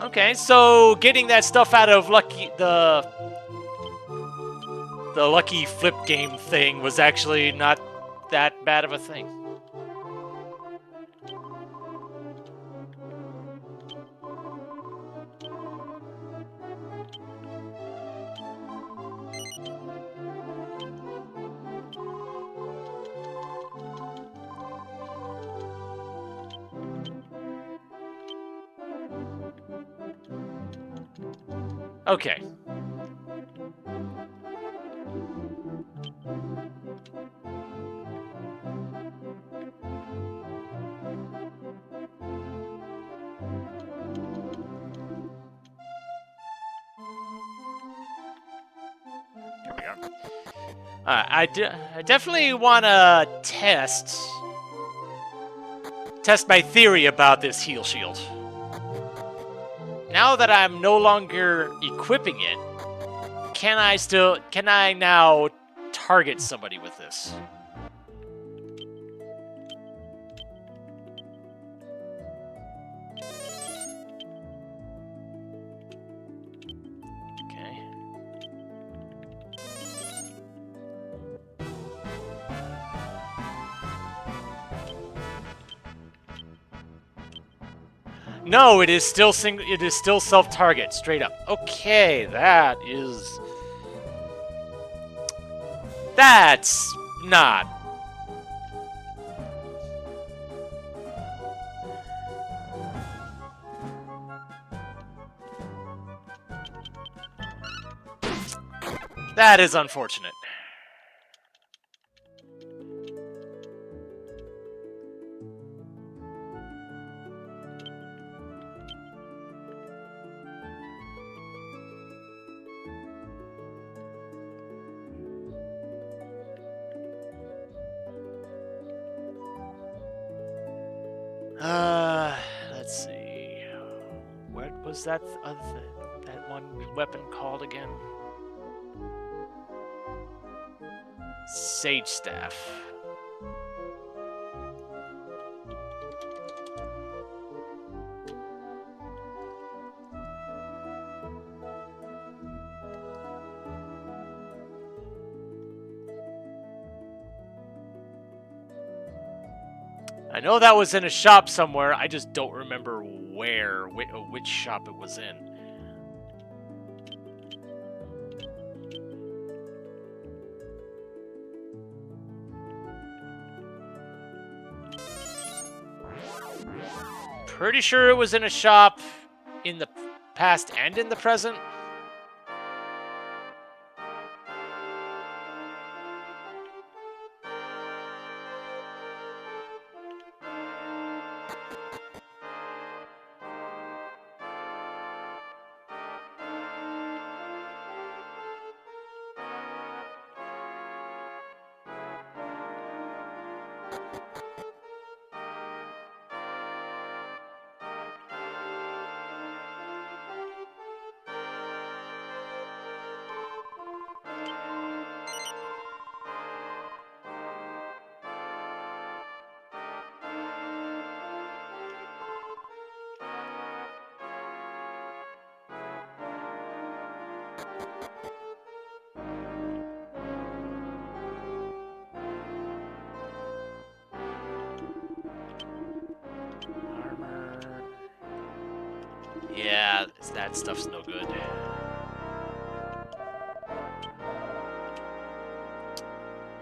Speaker 1: Okay, so getting that stuff out of the lucky flip game thing was actually not that bad of a thing. Okay. Here we are. I definitely want to test my theory about this heal shield. Now that I'm no longer equipping it, can I now target somebody with this? Okay. No, it is still self-target, straight up. Okay, that's not. That is unfortunate. Let's see. What was that that one weapon called again? Sage Staff. I know that was in a shop somewhere. I just don't remember where, which shop it was in. Pretty sure it was in a shop in the past and in the present. Yeah, that stuff's no good.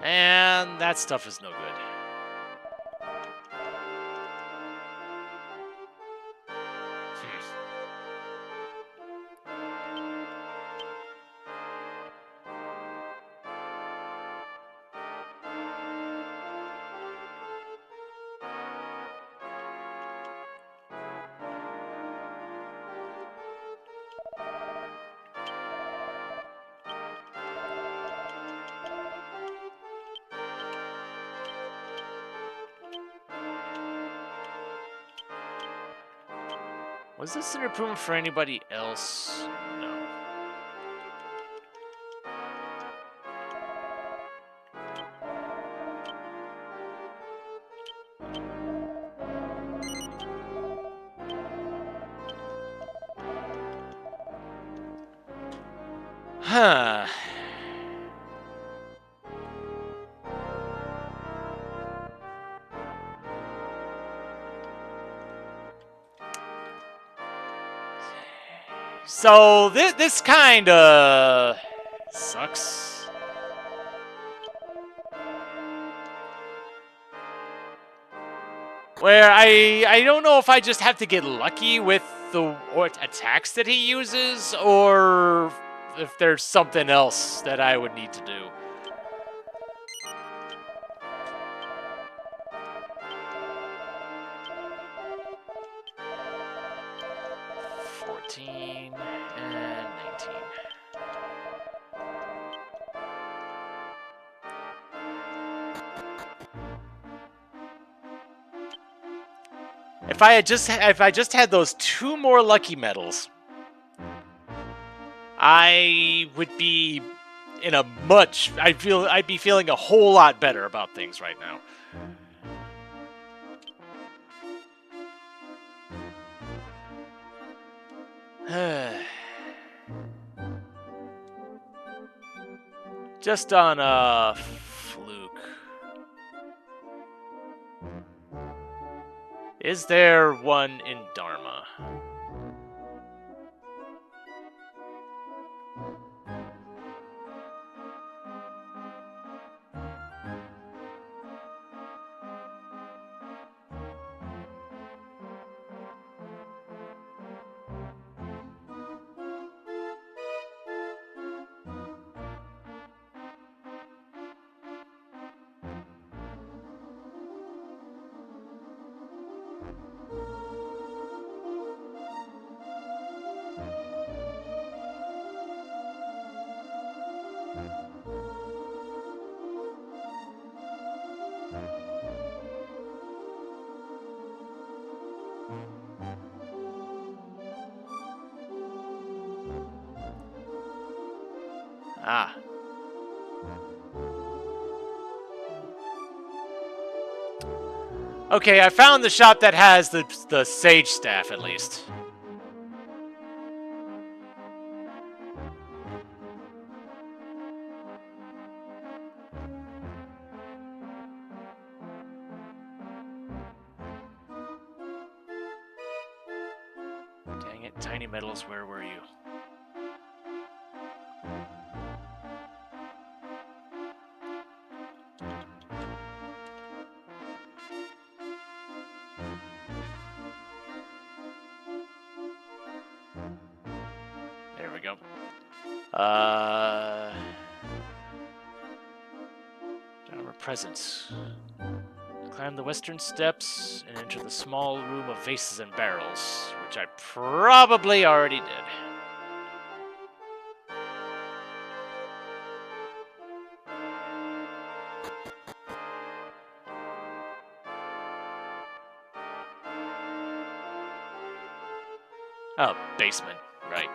Speaker 1: And that stuff is no good. Was this an improvement for anybody else? No. Huh. So this kind of sucks. Where I don't know if I just have to get lucky with the attacks that he uses, or if there's something else that I would need to do. And 19. If I just had those 2 more lucky medals, I would be in a I'd be feeling a whole lot better about things right now. Just on a fluke. Is there one in Dharma? Ah. Okay, I found the shop that has the sage staff, at least. Dang it, Tiny Metals, where were you? There we go. Our presence. Climb the western steps and enter the small room of vases and barrels, which I probably already did. Oh, basement, right.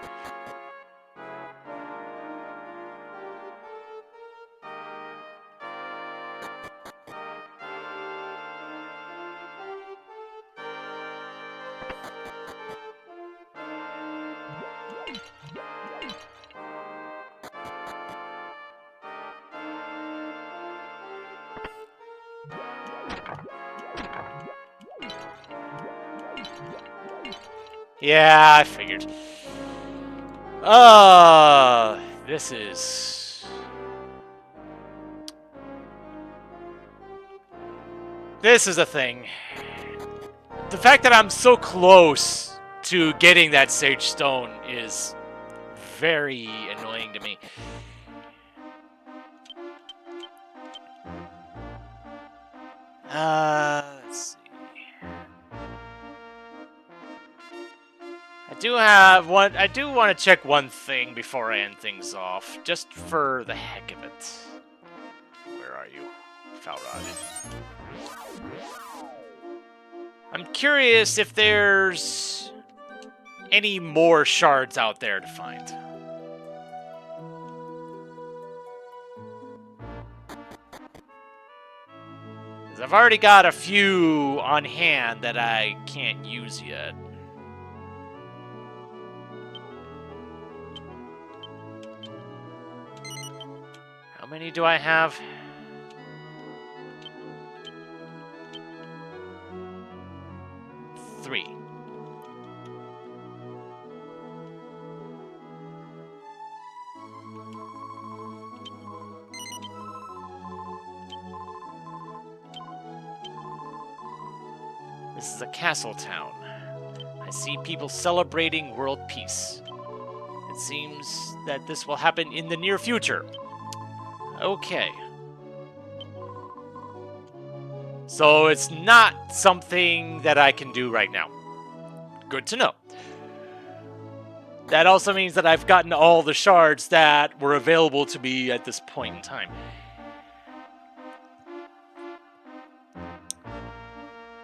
Speaker 1: Yeah, I figured. This is... This is a thing. The fact that I'm so close to getting that sage stone is very annoying to me. Let's see. I do want to check one thing before I end things off, just for the heck of it. Where are you, Falrod? I'm curious if there's any more shards out there to find. I've already got a few on hand that I can't use yet. How many do I have? 3. This is a castle town. I see people celebrating world peace. It seems that this will happen in the near future. Okay. So it's not something that I can do right now. Good to know. That also means that I've gotten all the shards that were available to me at this point in time.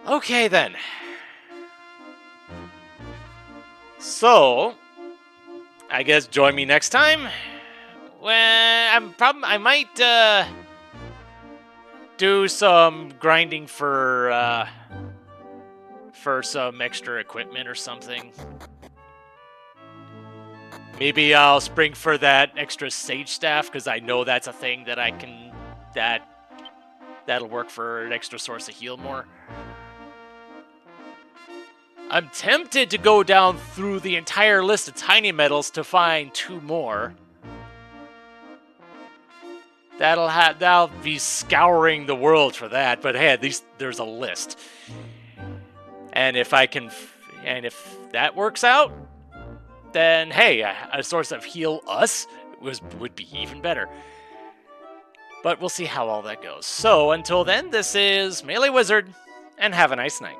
Speaker 1: Okay then. So, I guess join me next time. When I might do some grinding for some extra equipment or something. Maybe I'll spring for that extra sage staff because I know that's a thing that I can that'll work for an extra source of heal more. I'm tempted to go down through the entire list of tiny metals to find 2 more. That'll be scouring the world for that, but hey, at least there's a list. And if if that works out, then hey, a source of heal us would be even better. But we'll see how all that goes. So until then, this is MeleeWizard, and have a nice night.